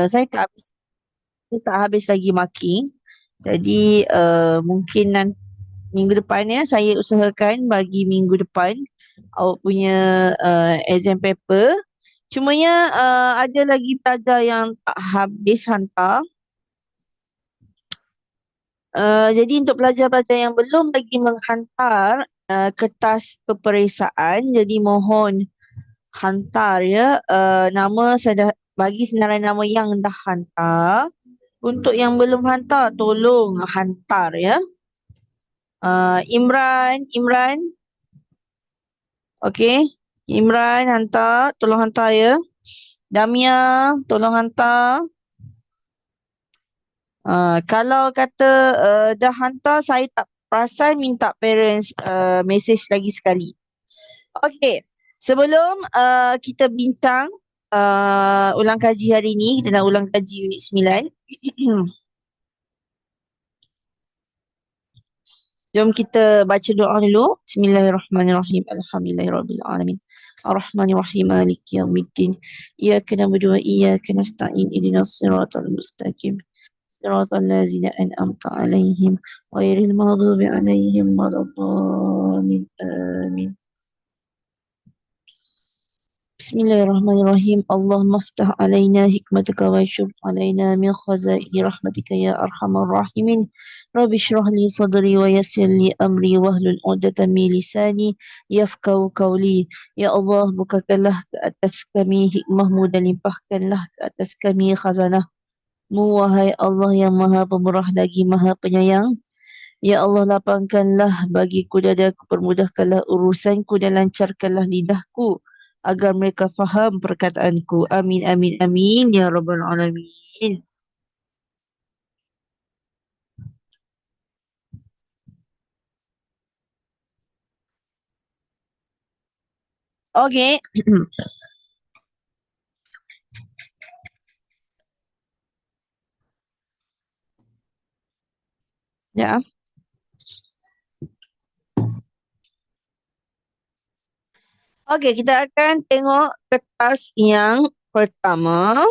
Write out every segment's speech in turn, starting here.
saya tak habis lagi marking. Jadi mungkin nanti minggu depannya saya usahakan bagi minggu depan awak punya exam paper. Cumanya ada lagi pelajar yang tak habis hantar. Jadi untuk pelajar-pelajar yang belum lagi menghantar kertas peperiksaan, jadi mohon hantar ya. Nama saya dah bagi senarai nama yang dah hantar. Untuk yang belum hantar, tolong hantar ya. Imran, okey. Imran hantar, tolong hantar ya. Damia, tolong hantar. Kalau kata dah hantar, saya tak perasan minta parents message lagi sekali. Okey, sebelum kita bincang ulang kaji hari ini, kita nak ulang kaji unit 9. Jom kita baca doa dulu. Bismillahirrahmanirrahim. Alhamdulillahirrabbilalamin. Ar-Rahmanir-Rahim. Maliki yaumiddin. Iyyaka na'budu wa iyyaka nasta'in. Ihdinas siratal mustaqim. Siratal ladzina an'amta 'alaihim ghairil maghdubi 'alaihim waladdallin. Amin. Bismillahirrahmanirrahim. Allahumma aftah alaina hikmataka wa syub alaina min khazaini rahmatika ya arhamar rahimin. Rabbi shrah li sadri wa yassir li amri wahlul 'uqdatam min lisani yafqahu qawli. Ya Allah, bukakanlah ke atas kami hikmahmu dan limpahkanlah ke atas kami khazanahmu, wahai Allah yang maha pemurah lagi maha penyayang. Ya Allah, lapangkanlah bagiku dadaku, permudahkanlah urusanku dan lancarkanlah lidahku agar mereka faham perkataanku. Amin, amin, amin. Ya Rabbal Alamin. Okey. Ya. Okey, kita akan tengok kertas yang pertama.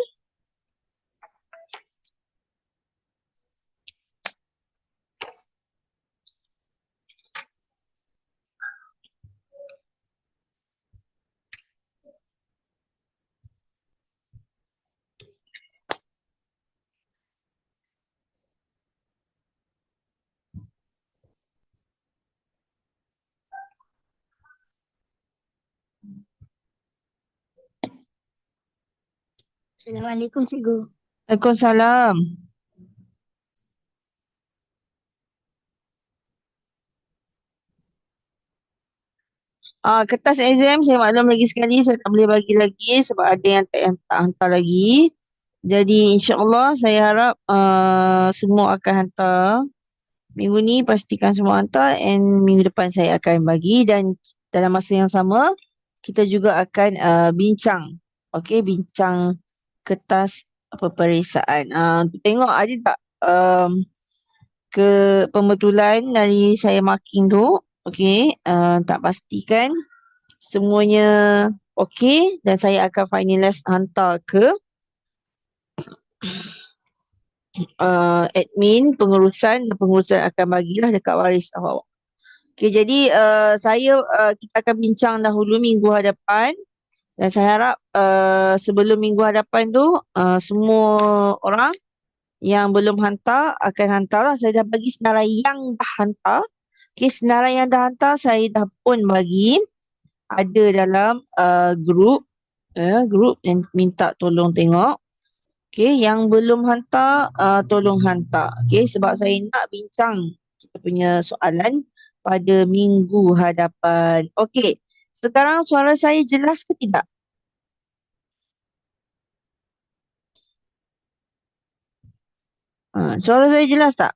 Assalamualaikum, Cikgu. Waalaikumsalam. Kertas exam saya maklum lagi sekali saya tak boleh bagi lagi sebab ada yang tak hantar lagi. Jadi insya-Allah saya harap semua akan hantar. Minggu ni pastikan semua hantar and minggu depan saya akan bagi dan dalam masa yang sama kita juga akan bincang. Okey, bincang kertas peperiksaan. Tengok ada tak ke pembetulan dari saya marking tu. Okey, tak pastikan semuanya okey dan saya akan finalize hantar ke admin pengurusan dan pengurusan akan bagilah dekat waris awak. Okey, jadi kita akan bincang dahulu minggu hadapan dan saya harap sebelum minggu hadapan tu semua orang yang belum hantar akan hantarlah. Saya dah bagi senarai yang dah hantar. Okey, senarai yang dah hantar saya dah pun bagi ada dalam grup yang minta tolong tengok. Okey, yang belum hantar tolong hantar. Okey, sebab saya nak bincang kita punya soalan pada minggu hadapan. Okey, sekarang suara saya jelas ke tidak? Suara saya jelas tak?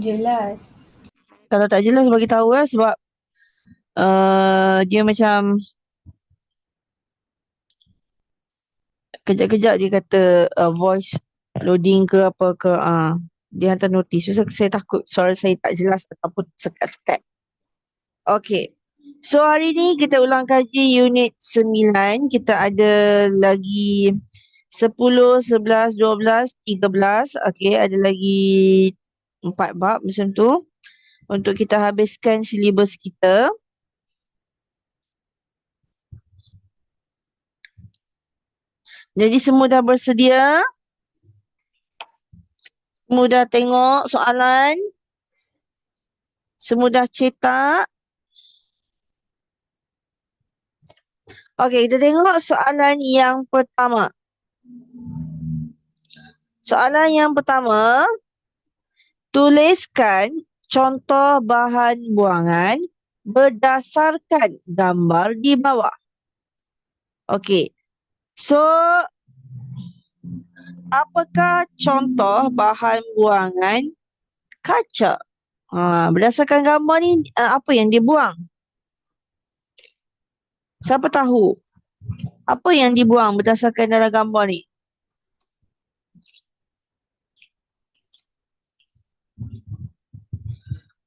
Jelas. Kalau tak jelas bagi tahu sebab dia macam kejap-kejap dia kata voice loading ke apa ke dia hantar notis. So, saya takut suara saya tak jelas ataupun sekat-sekat. Okey. So hari ni kita ulang kaji unit 9. Kita ada lagi 10, 11, 12, 13. Okey, ada lagi 4 bab macam tu. Untuk kita habiskan silibus kita. Jadi semua dah bersedia? Semua dah tengok soalan? Semua dah cetak? Okey, kita tengok soalan yang pertama. Soalan yang pertama, tuliskan contoh bahan buangan berdasarkan gambar di bawah. Okey. So, apakah contoh bahan buangan kaca? Berdasarkan gambar ni, apa yang dibuang? Siapa tahu? Apa yang dibuang berdasarkan dalam gambar ni?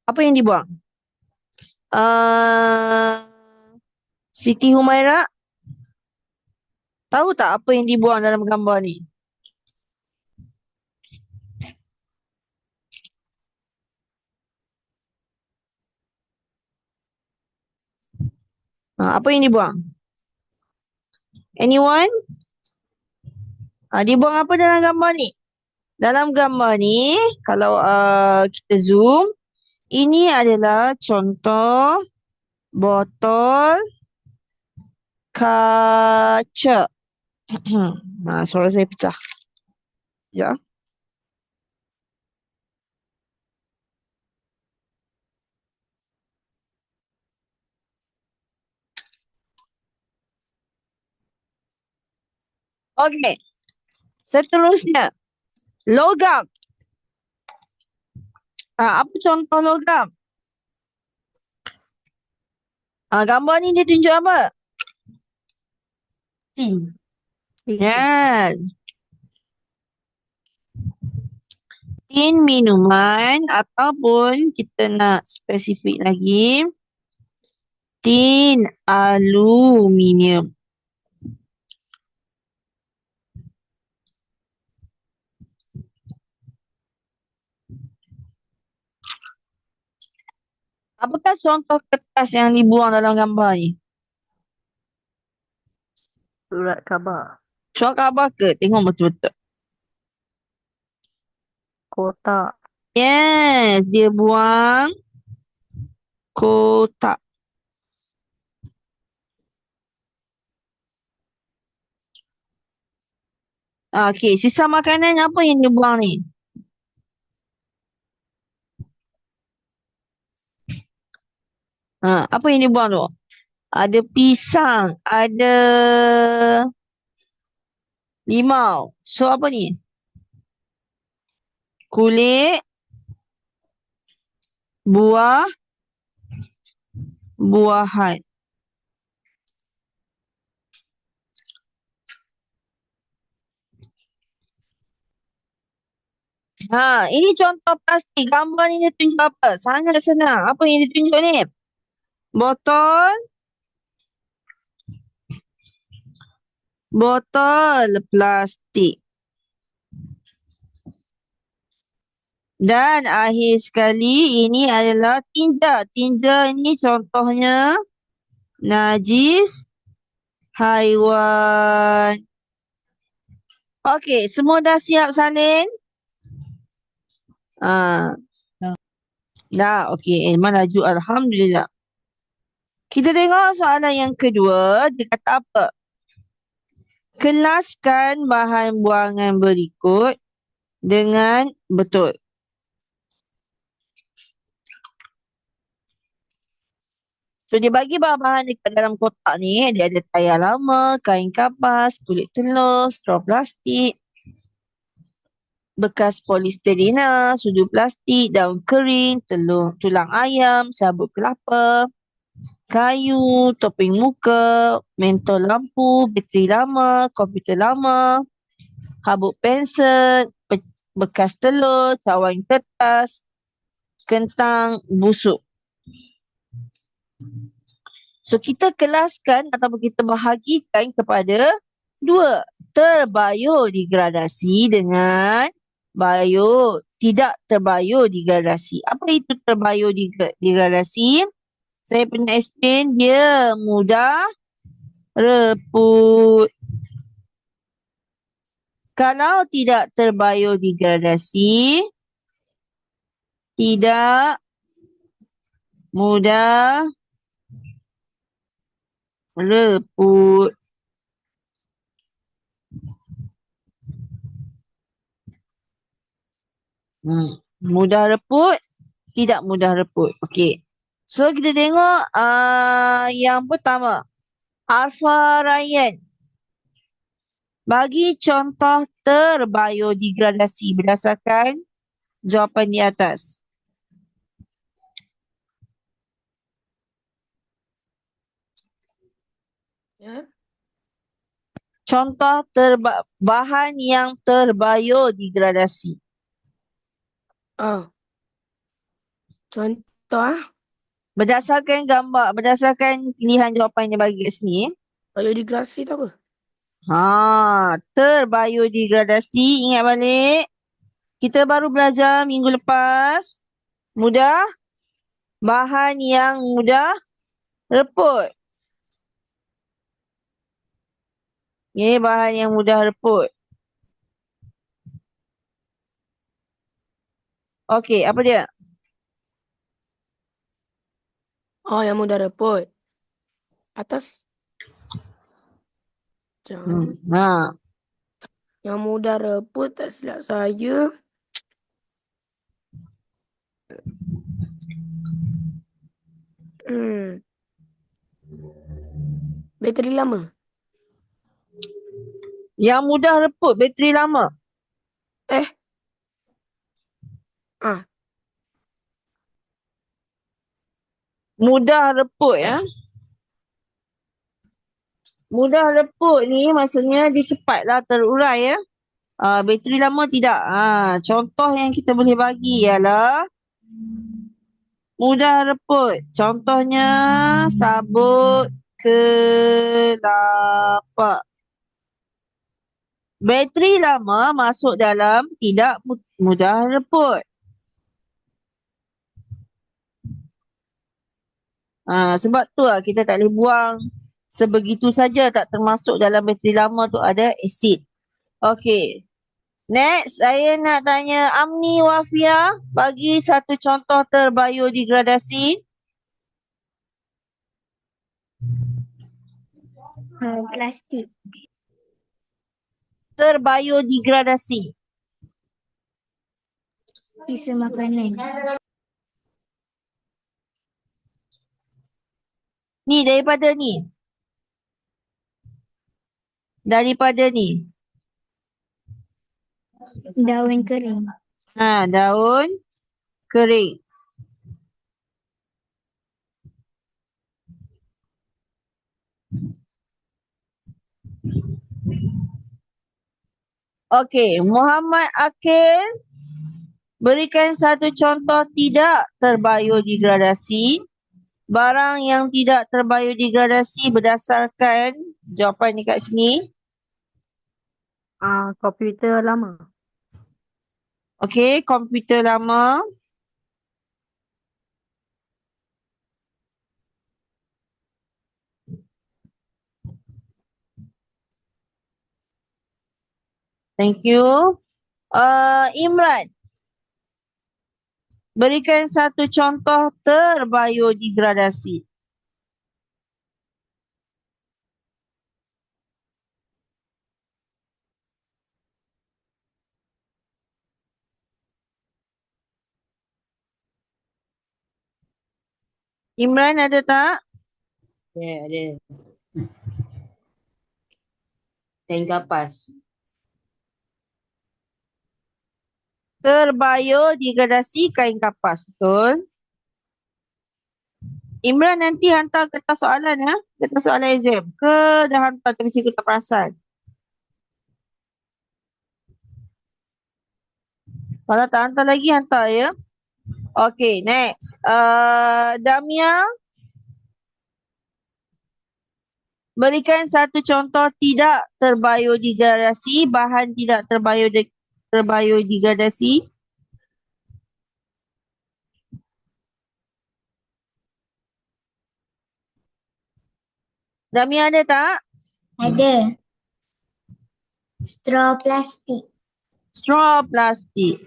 Apa yang dibuang? Siti Humaira, tahu tak apa yang dibuang dalam gambar ni? Apa yang dibuang? Anyone? Dibuang apa dalam gambar ni? Dalam gambar ni, kalau kita zoom, ini adalah contoh botol kaca. Suara saya pecah. Ya. Okey. Seterusnya, logam. Apa contoh logam? Gambar ni dia tunjuk apa? Tin. Kan? Tin minuman ataupun kita nak spesifik lagi, tin aluminium. Apakah contoh kertas yang dibuang dalam gambar ni? Surat khabar. Surat khabar ke? Tengok betul-betul. Kotak. Yes, dia buang kotak. Okey, sisa makanan apa yang dia buang ni? Apa yang dia buang tu? Ada pisang, ada limau. So apa ni? Kulit, buah-buahan. Ini contoh plastik. Gambar ni dia tunjuk apa? Sangat senang. Apa yang dia tunjuk ni? Botol plastik. Dan akhir sekali ini adalah tinja. Tinja ini contohnya najis haiwan. Okey, semua dah siap salin? Dah, okey. Ilman laju. Alhamdulillah. Kita tengok soalan yang kedua. Dia kata apa? Kelaskan bahan buangan berikut dengan betul. So, dia bagi bahan-bahan dekat dalam kotak ni. Dia ada tayar lama, kain kapas, kulit telur, straw plastik, bekas polisterina, sudu plastik, daun kering, tulang ayam, sabut kelapa, kayu, topeng muka, mentol lampu, bateri lama, komputer lama, habuk pensel, bekas telur, cawan kertas, kentang busuk. So, kita kelaskan ataupun kita bahagikan kepada 2. terbiodegradasi dengan tidak terbiodegradasi. Apa itu terbiodegradasi? Saya pernah explain, dia mudah reput. Kalau tidak terbiodegradasi, tidak mudah reput. Mudah reput, tidak mudah reput. Okey. So kita tengok yang pertama. Alpha Ryan. Bagi contoh terbiodegradasi berdasarkan jawapan di atas. Contoh bahan yang terbiodegradasi. Contoh Berdasarkan gambar, berdasarkan pilihan jawapan yang bagi kat sini. biodegradasi tu apa? Terbiodegradasi, ingat balik. Kita baru belajar minggu lepas. Mudah. Bahan yang mudah reput. Ini bahan yang mudah reput. Okey, apa dia? Oh, yang mudah reput. Atas. Jangan. Yang mudah reput tak silap saya. Bateri lama. Yang mudah reput, bateri lama. Mudah reput ya. Mudah reput ni maksudnya dia cepatlah terurai ya. Bateri lama tidak. Contoh yang kita boleh bagi ialah mudah reput. Contohnya sabut kelapa. Bateri lama masuk dalam tidak mudah reput. Sebab tu lah kita tak boleh buang sebegitu saja, tak termasuk dalam bateri lama tu ada asid. Okey. Next, saya nak tanya Amni Wafia, bagi satu contoh terbiodegradasi. Plastik. Terbiodegradasi. Sisa makanan. Ni daripada ni. Daripada ni. Daun kering. Daun kering. Okey, Muhammad Akil, berikan satu contoh tidak terbiodegradasi. Barang yang tidak terbiodegradasi berdasarkan jawapan dekat sini. Komputer lama. Okey, komputer lama. Thank you. Imran, berikan satu contoh terbiodegradasi. Imran ada tak? Ya, ada. Kain kapas. Terbiodegradasi kain kapas, betul? Imran nanti hantar kertas soalan ya, kertas soalan exam. Ke dah hantar tapi cikgu tak perasan? Kalau tak hantar lagi, hantar ya. Okay, next. Damia, Berikan satu contoh tidak terbiodegradasi, bahan tidak terbiodegradasi. Dami ada tak? Ada. Straw plastik. Straw plastik.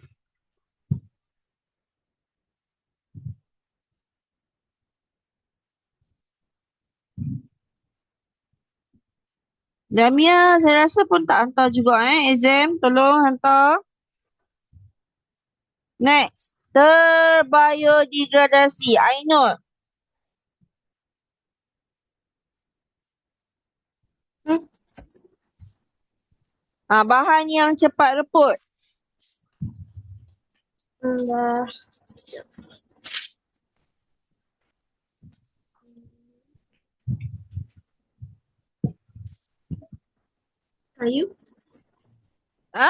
Damia, saya rasa pun tak hantar juga exam. Tolong hantar. Next. Terbiodegradasi. Ainul. Bahan yang cepat reput. Dah. Kayu. Ha?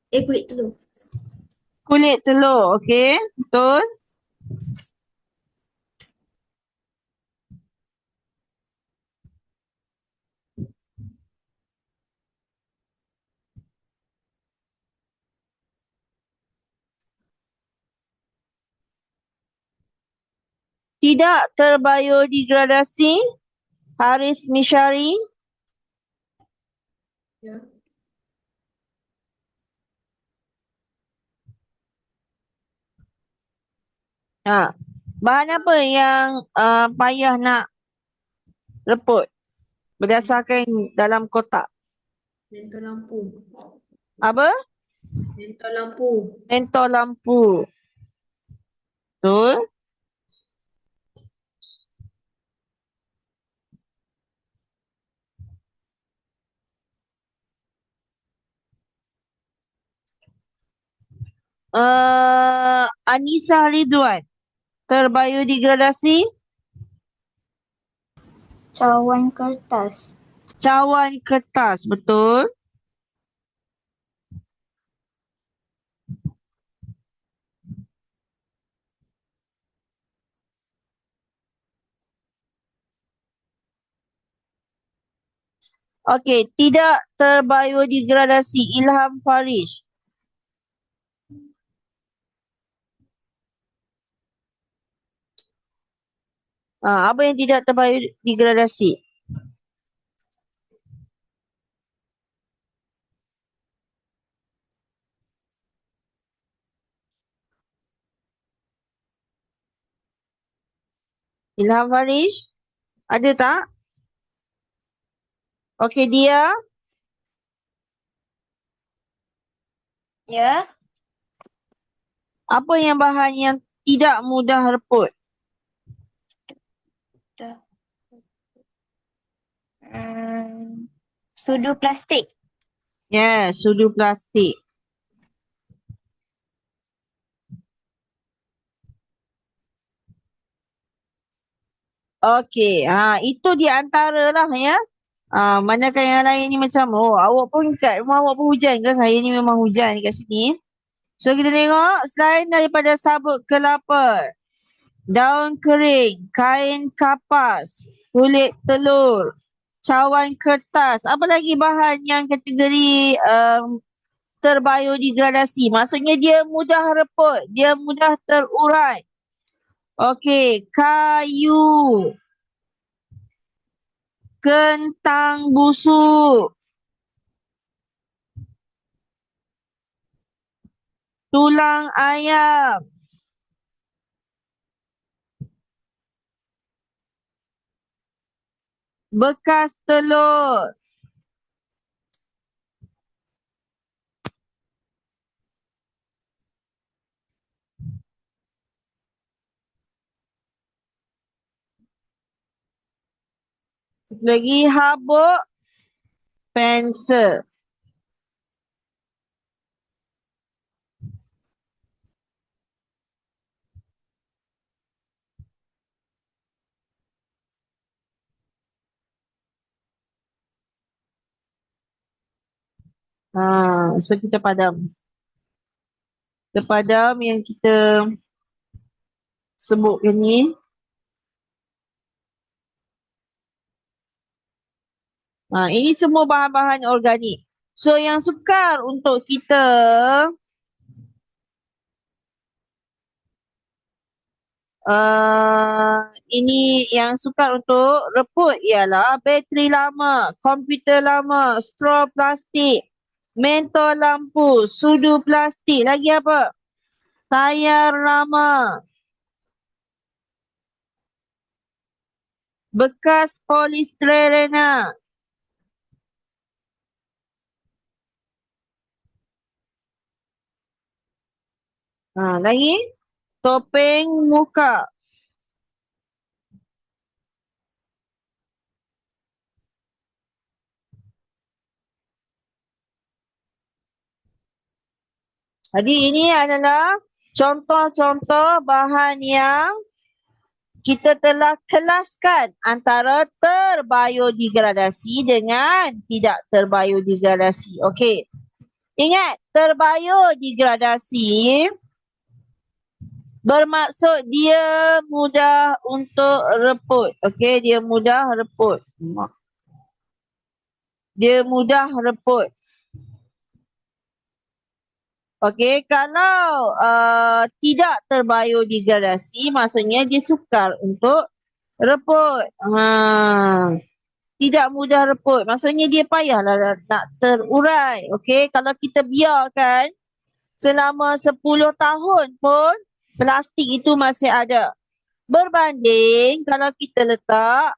Kulit telur. Kulit telur. Okey. Betul. Tidak terbiodegradasi. Haris Mishari. Ya. Bahan apa yang payah nak reput berdasarkan dalam kotak? Mentol lampu. Apa? Mentol lampu. Mentol lampu. Betul. Anissa Ridwan. Terbiodegradasi. Cawan kertas. Cawan kertas. Betul. Okey, tidak terbiodegradasi. Ilham Farish. Apa yang tidak terbiodegradasi? Ilham Farish. Ada tak? Okey, dia. Ya. Apa yang bahan yang tidak mudah reput? Sudu plastik. Yes, sudu plastik. Okey, itu di antara lah ya. Manakah yang lain ni macam, awak pun kat rumah awak pun hujan ke? Saya ni memang hujan kat sini. So kita tengok selain daripada sabut kelapa, daun kering, kain kapas, kulit telur, cawan kertas. Apa lagi bahan yang kategori terbiodegradasi? Maksudnya dia mudah reput, dia mudah terurai. Okey, kayu, kentang busuk, tulang ayam, bekas telur. Satu lagi habuk, pensel. So kita padam. Kita padam yang kita sebutkan ni. Ini semua bahan-bahan organik. So yang sukar untuk kita ini yang sukar untuk reput ialah bateri lama, komputer lama, straw plastik, mentol lampu, sudu plastik, lagi apa? Tayar lama, bekas polistirena. Lagi topeng muka. Jadi ini adalah contoh-contoh bahan yang kita telah kelaskan antara terbiodegradasi dengan tidak terbiodegradasi. Okey. Ingat, terbiodegradasi bermaksud dia mudah untuk reput. Okey, dia mudah reput. Dia mudah reput. Okey, kalau tidak terbiodegradasi maksudnya dia sukar untuk reput. Tidak mudah reput. Maksudnya dia payahlah nak terurai. Okey, kalau kita biarkan selama 10 tahun pun plastik itu masih ada. Berbanding kalau kita letak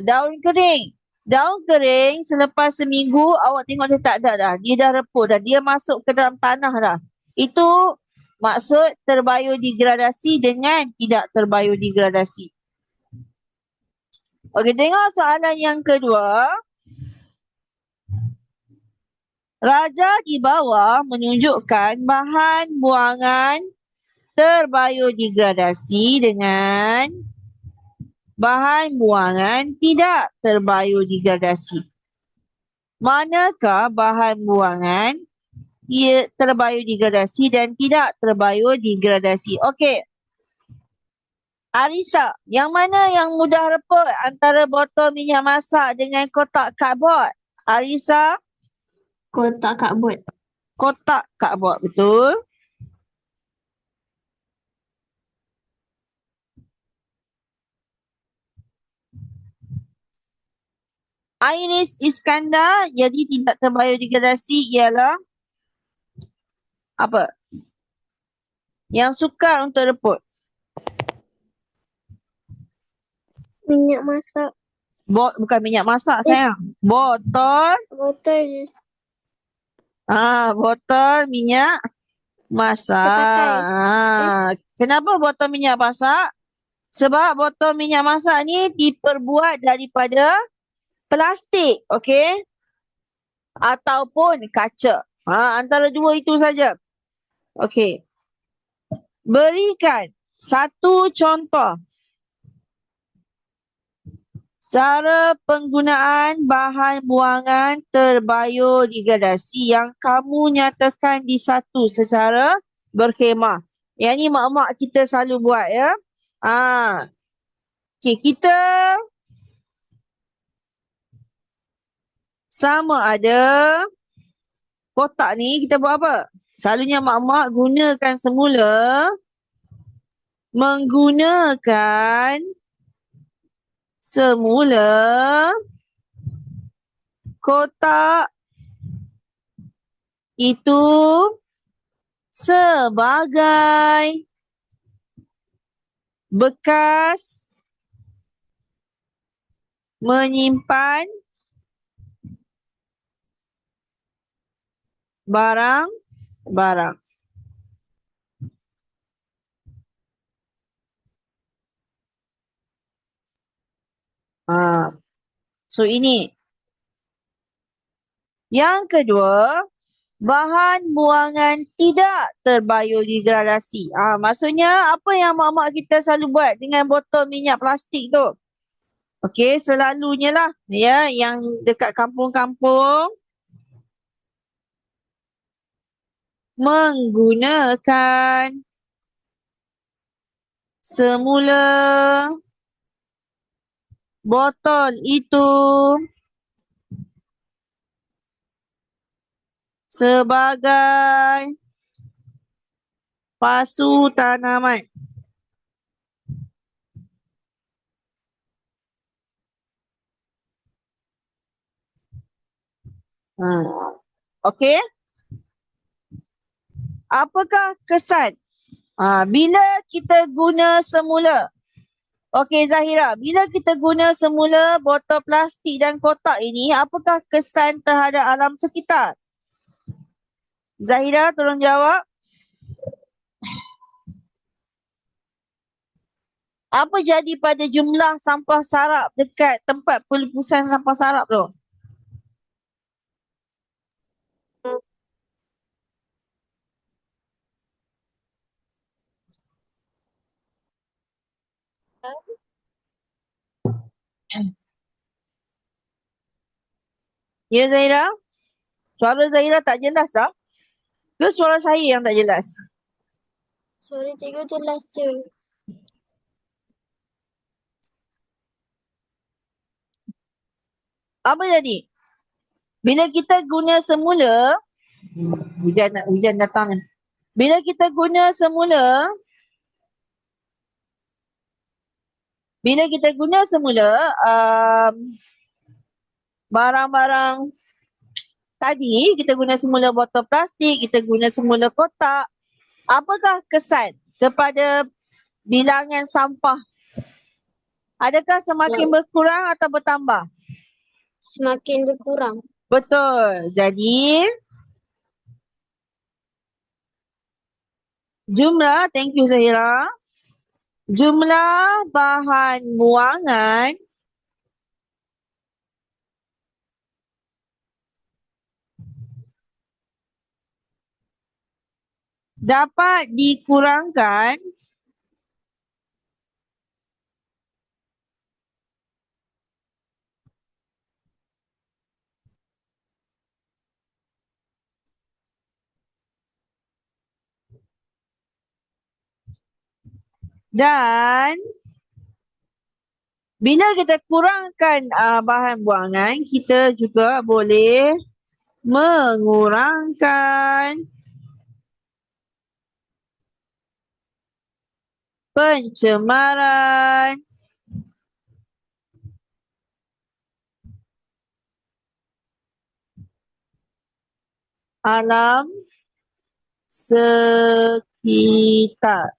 daun kering. Daun kering selepas seminggu awak tengok dia tak ada dah. Dia dah reput dah. Dia masuk ke dalam tanah dah. Itu maksud terbiodegradasi dengan tidak terbiodegradasi. Okey, tengok soalan yang kedua. Raja di bawah menunjukkan bahan buangan terbiodegradasi dengan bahan buangan tidak terbiodegradasi. Manakah bahan buangan terbiodegradasi dan tidak terbiodegradasi? Okey. Arisa, yang mana yang mudah reput antara botol minyak masak dengan kotak cardboard? Arisa? Kotak cardboard. Kotak cardboard, betul. Iris Iskandar, jadi tidak terbiodegradasi ialah apa? Yang sukar untuk reput. Minyak masak. Bukan minyak masak sayang. Botol. Botol Botol minyak masak. terpakai. Kenapa botol minyak masak? Sebab botol minyak masak ni diperbuat daripada plastik, okey? Ataupun kaca. Antara dua itu saja. Okey. Berikan satu contoh cara penggunaan bahan buangan terbiodegradasi yang kamu nyatakan di satu secara berkhemah. Yang ni mak-mak kita selalu buat ya. Okey, kita sama ada kotak ni kita buat apa? Selalunya mak-mak gunakan semula kotak itu sebagai bekas menyimpan barang-barang. So ini. Yang kedua, bahan buangan tidak terbiodegradasi. Maksudnya apa yang mak-mak kita selalu buat dengan botol minyak plastik tu? Okey, selalunya lah ya yang dekat kampung-kampung menggunakan semula botol itu sebagai pasu tanaman. Okey. Apakah kesan bila kita guna semula? Okey Zahira, bila kita guna semula botol plastik dan kotak ini, apakah kesan terhadap alam sekitar? Zahira, tolong jawab. Apa jadi pada jumlah sampah sarap dekat tempat pelepasan sampah sarap tu? Ya Zahira? Suara Zahira tak jelas tak? Ke suara saya yang tak jelas? Suara cikgu jelas je. Apa jadi? Bila kita guna semula, hujan datang ni. Bila kita guna semula, barang-barang tadi, kita guna semula botol plastik, kita guna semula kotak, apakah kesan kepada bilangan sampah? Adakah semakin berkurang atau bertambah? Semakin berkurang. Betul. Jadi, thank you Zahira. Jumlah bahan buangan dapat dikurangkan dan bila kita kurangkan bahan buangan, kita juga boleh mengurangkan pencemaran alam sekitar.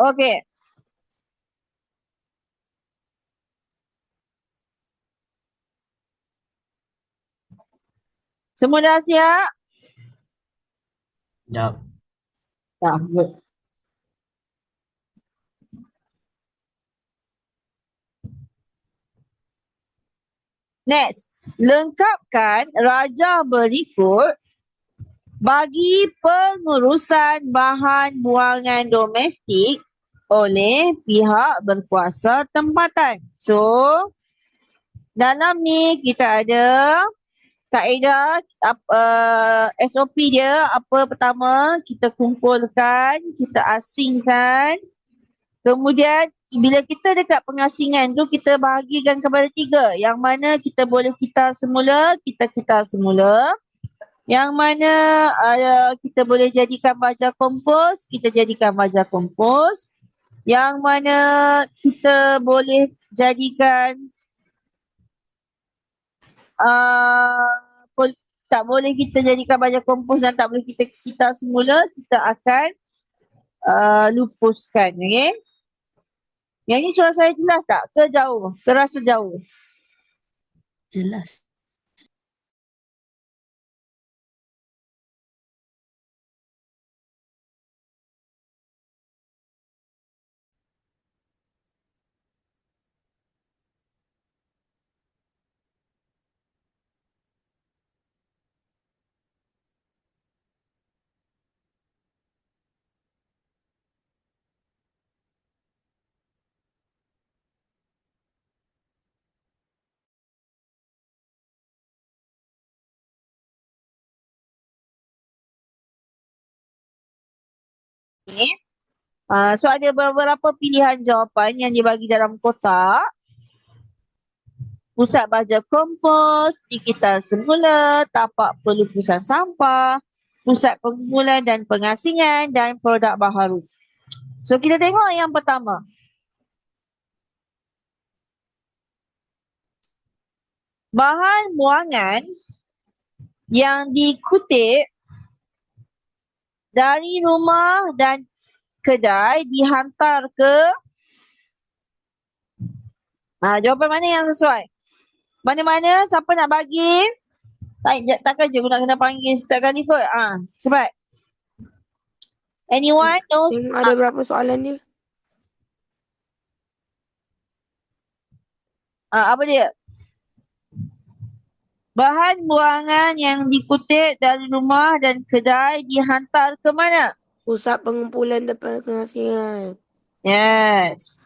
Okey. Semua dah siap? Dah. Dah. Good. Next. Lengkapkan rajah berikut bagi pengurusan bahan buangan domestik oleh pihak berkuasa tempatan. So, dalam ni kita ada kaedah SOP dia. Apa pertama, kita kumpulkan, kita asingkan. Kemudian bila kita dekat pengasingan tu, kita bahagikan kepada 3. Yang mana kita boleh kitar semula, kita kitar semula. Yang mana kita boleh jadikan baja kompos, kita jadikan baja kompos. Yang mana kita boleh jadikan tak boleh kita jadikan baja kompos dan tak boleh kita semula, kita akan lupuskan. Okay? Yang ni suara saya jelas tak? Ke jauh? Terasa jauh? Jelas. Okay. So ada beberapa pilihan jawapan yang dibagi dalam kotak. Pusat baja kompos, digital semula, tapak pelupusan sampah, pusat pengumpulan dan pengasingan dan produk baharu. So kita tengok yang pertama. Bahan buangan yang dikutip dari rumah dan kedai dihantar ke jawapan mana yang sesuai? Mana-mana siapa nak bagi? Takkan je aku nak kena panggil setiap kali kot. Cepat. Anyone knows? Tengok ada berapa soalan dia. Apa dia? Bahan buangan yang dikutip dari rumah dan kedai dihantar ke mana? Pusat pengumpulan dan pengasingan. Yes.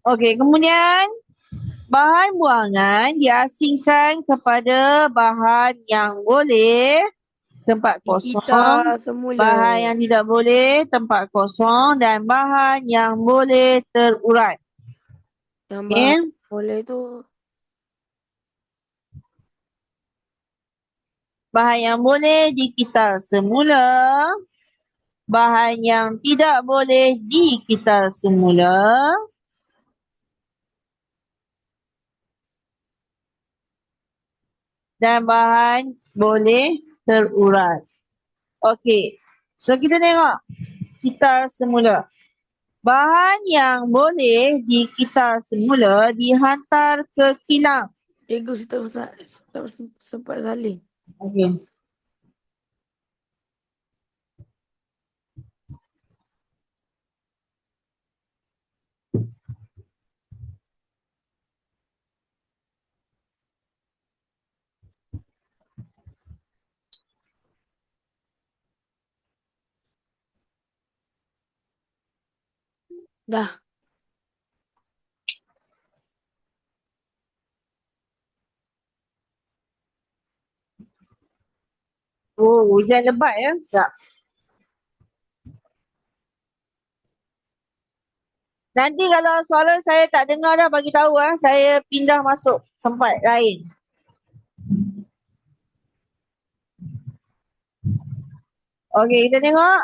Okey, kemudian bahan buangan diasingkan kepada bahan yang boleh tempat kosong, Kita semula. bahan yang tidak boleh tempat kosong dan bahan yang boleh terurai. Tambah Okay. boleh tu. Bahan yang boleh dikitar semula, bahan yang tidak boleh dikitar semula, dan bahan boleh terurai. Okey. So kita tengok kitar semula. Bahan yang boleh dikitar semula dihantar ke kilang. Cikgu tak sempat salin. Okey. Dah. Oh, hujan lebat ya. Tak. Nanti kalau suara saya tak dengar dah bagi tahu saya pindah masuk tempat lain. Okey, kita tengok.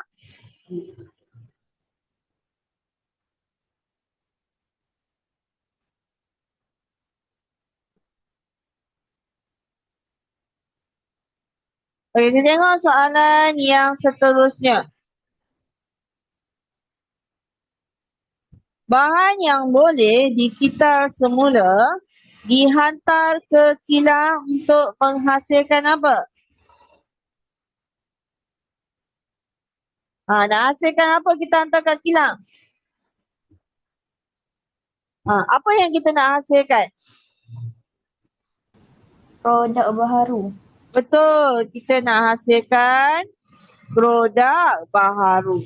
Okey, kita tengok soalan yang seterusnya. Bahan yang boleh dikitar semula dihantar ke kilang untuk menghasilkan apa? Nak hasilkan apa kita hantar ke kilang? Apa yang kita nak hasilkan? Produk baharu. Betul, kita nak hasilkan produk baharu.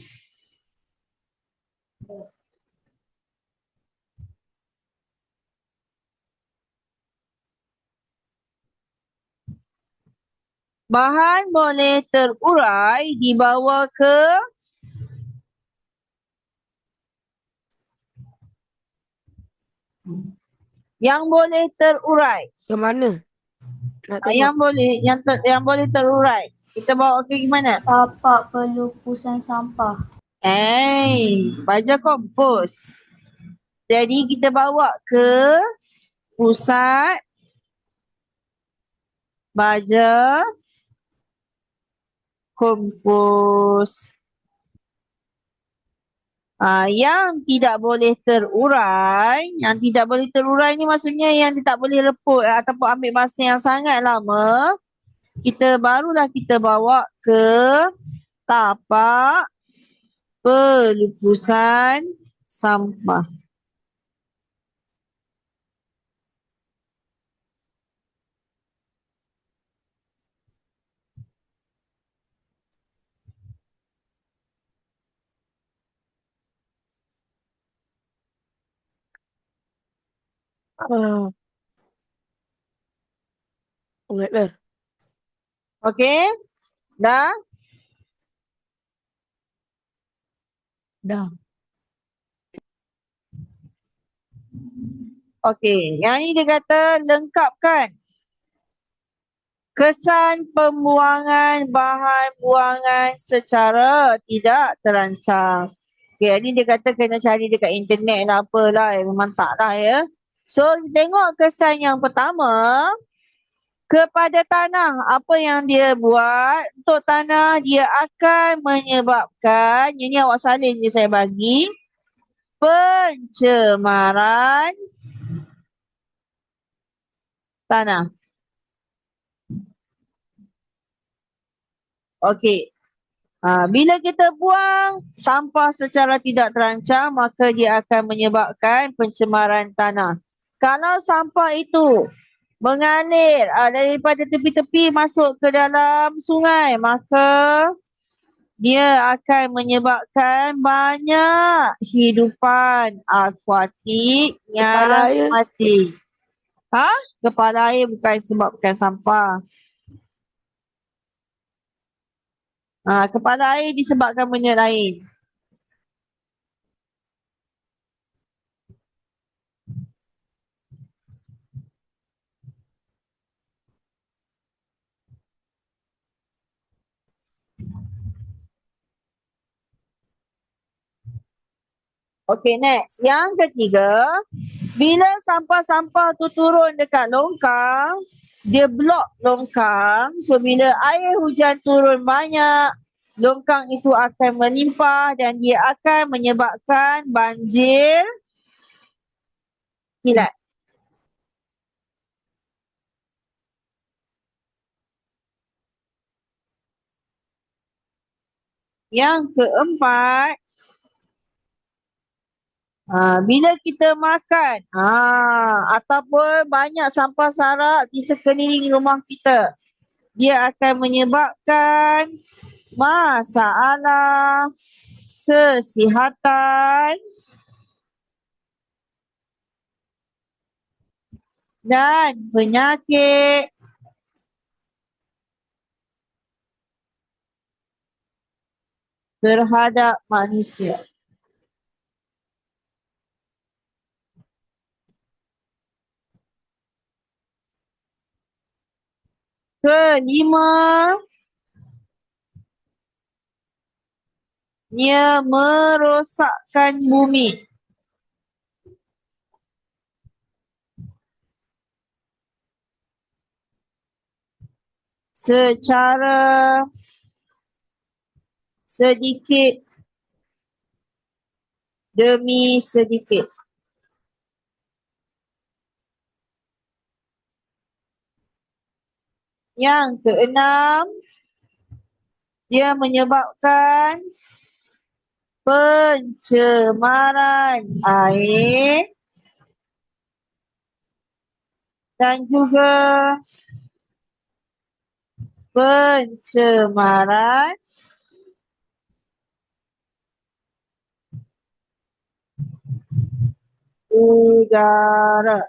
Bahan boleh terurai dibawa ke yang boleh terurai. Ke mana? Nak tengok. Yang boleh terurai. Kita bawa ke mana? Tapak pelupusan sampah. Baja kompos. Jadi kita bawa ke pusat baja kompos. Yang tidak boleh terurai, ni maksudnya yang tak boleh reput ataupun ambil masa yang sangat lama, barulah kita bawa ke tapak pelupusan sampah. Ah, Alright, Ber. Okey? Dah? Dah. Okey. Yang ni dia kata lengkapkan kesan pembuangan bahan buangan secara tidak terancang. Okey, ni dia kata kena cari dekat internet lah apalah. Memang tak lah ya. So, tengok kesan yang pertama. Kepada tanah, apa yang dia buat untuk tanah, dia akan menyebabkan, ini awak salin je saya bagi, pencemaran tanah. Okey. Bila kita buang sampah secara tidak terancang, maka dia akan menyebabkan pencemaran tanah. Kalau sampah itu mengalir daripada tepi-tepi masuk ke dalam sungai, maka dia akan menyebabkan banyak hidupan akuatik Kepala yang air. mati. Kepala air bukan sebabkan sampah. Kepala air disebabkan benda lain. Okey, next. Yang ketiga, bila sampah-sampah tu turun dekat longkang, dia blok longkang. So, bila air hujan turun banyak, longkang itu akan melimpah dan dia akan menyebabkan banjir kilat. Yang keempat, bila kita makan ataupun banyak sampah sarap di sekeliling rumah kita, dia akan menyebabkan masalah kesihatan dan penyakit terhadap manusia. Kelima, ia merosakkan bumi. Secara sedikit demi sedikit. Yang keenam, dia menyebabkan pencemaran air dan juga pencemaran udara.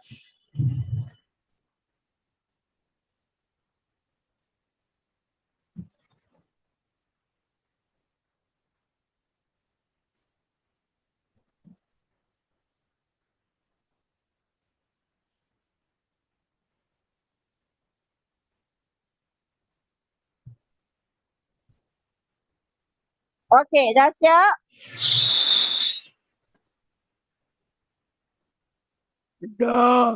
Okey, dah siap? Dah.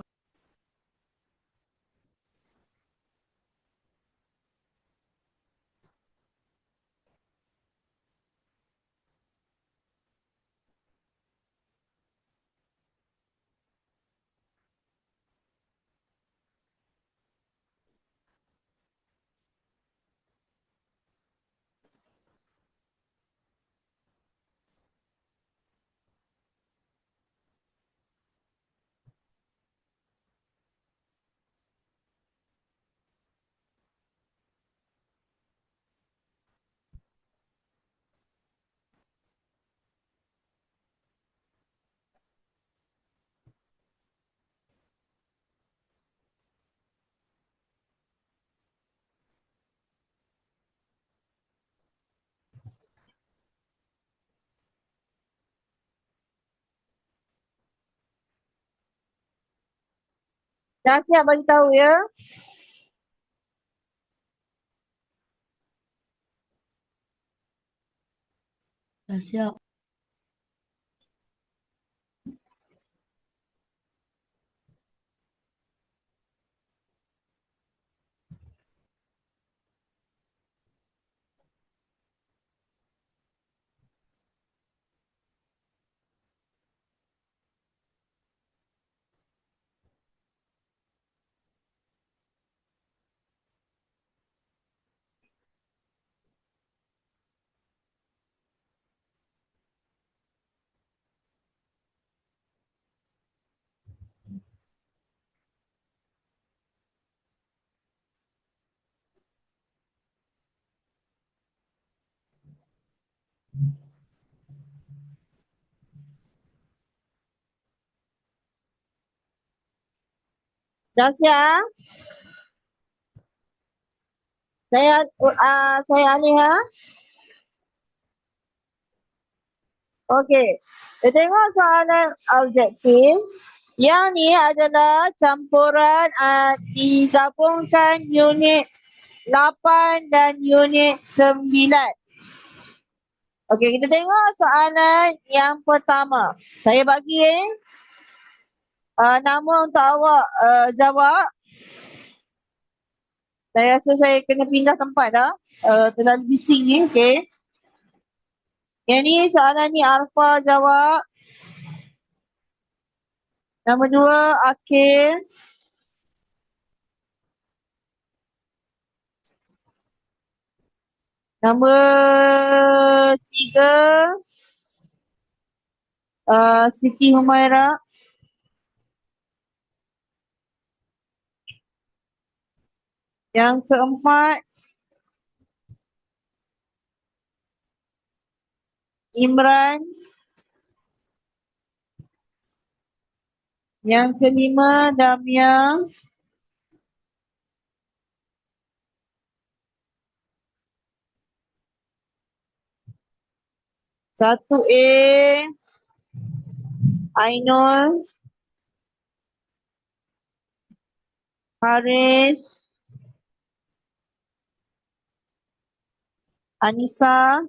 Dah siap bagi tahu ya. Dah siap. Dah siap. Saya Aliha. Okey. Kita tengok soalan objektif. Yang ni adalah campuran digabungkan unit 8 dan unit 9. Okey, kita tengok soalan yang pertama. Saya bagi nama untuk awak jawab. Saya rasa saya kena pindah tempat dah. Terlalu bising ni, okey. Yang ni soalan ni Arfa jawab. Nombor 2 Akil. Nombor 3 Siti Humaira. Yang keempat Imran. Yang kelima Damia. Satu A Ainul. Haris. Anissa.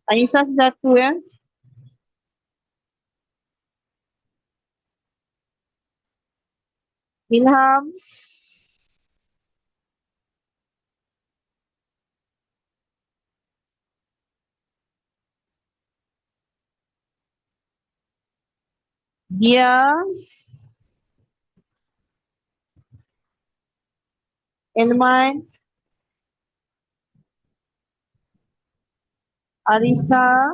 Anissa satu ya. Ilham. Dia. Elman. Arisa.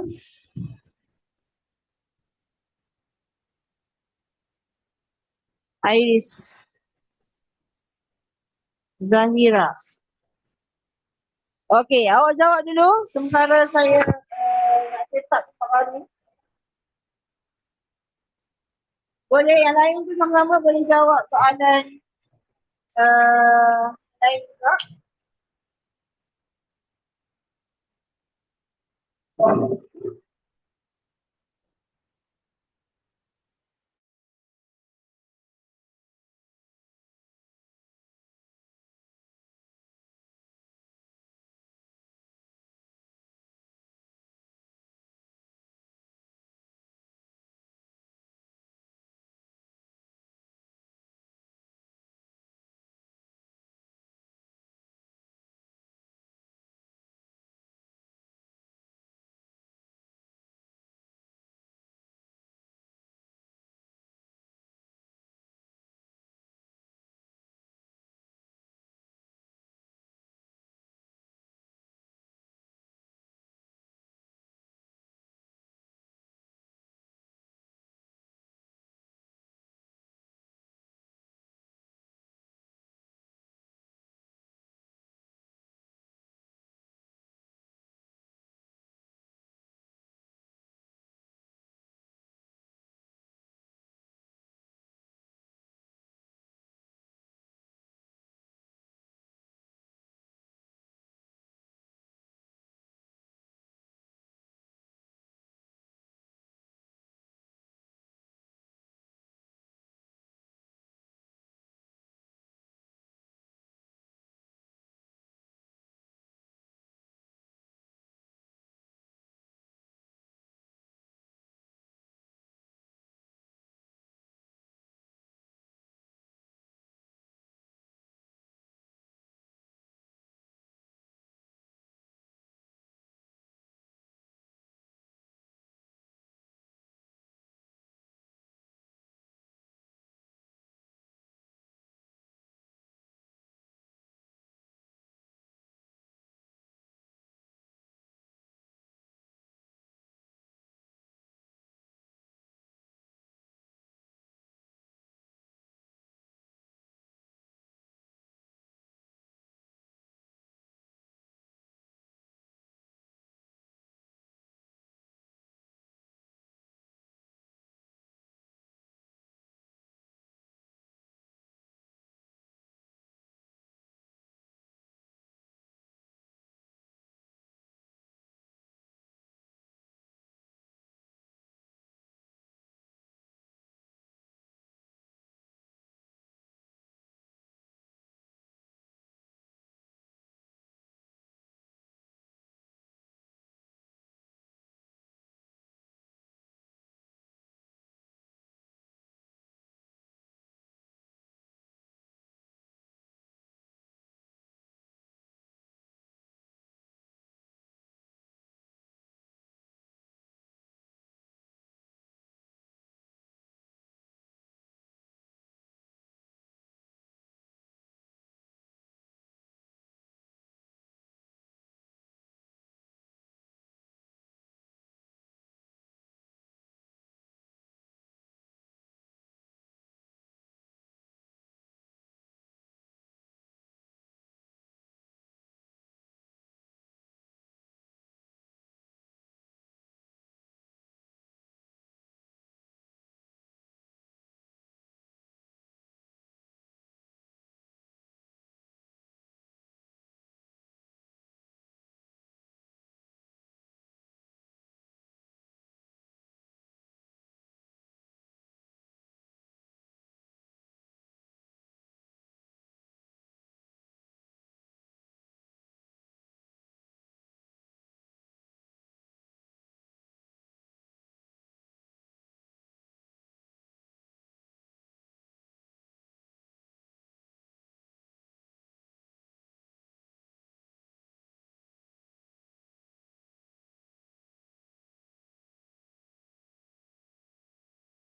Iris. Zahira. Okey, awak jawab dulu sementara saya nak set up tempat baru. Boleh yang lain tu sama-sama boleh jawab soalan lain juga.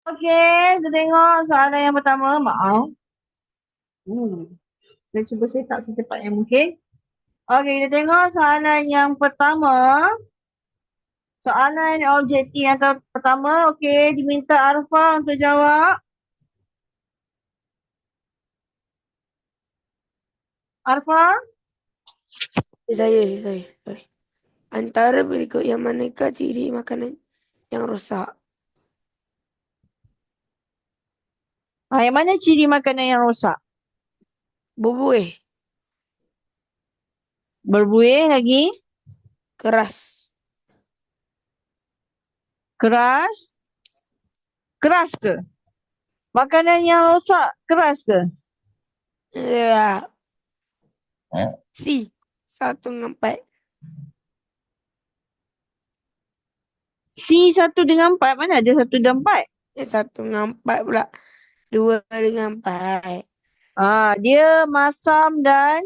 Okey, kita tengok soalan yang pertama. Maaf. Saya cuba set up secepat yang mungkin. Okey, kita tengok soalan yang pertama. Soalan objektif yang pertama. Okey, diminta Arfa untuk jawab. Arfa? Saya. Sorry. Antara berikut yang manakah ciri makanan yang rosak? Yang mana ciri makanan yang rosak? Berbuih, Berbuih lagi. keras, Keras. Keras ke? Makanan yang rosak keras ke? ya, C 1/4. C 1/4. Mana ada 1/4? 1/4 pula. 2/4. Dia masam dan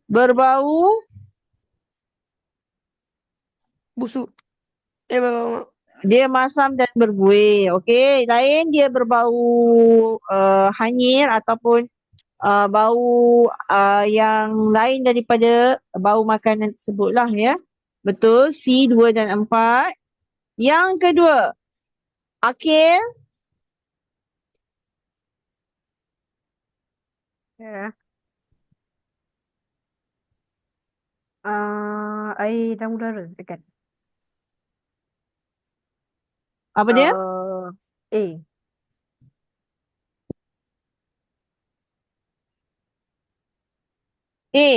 berbau. Busuk. Dia masam dan berbuih. Okey, lain dia berbau hanyir ataupun bau yang lain daripada bau makanan tersebut lah ya. Betul, C 2 dan 4. Yang kedua, Akil. Ya. Air dan udara dekat. Apa dia? A. A.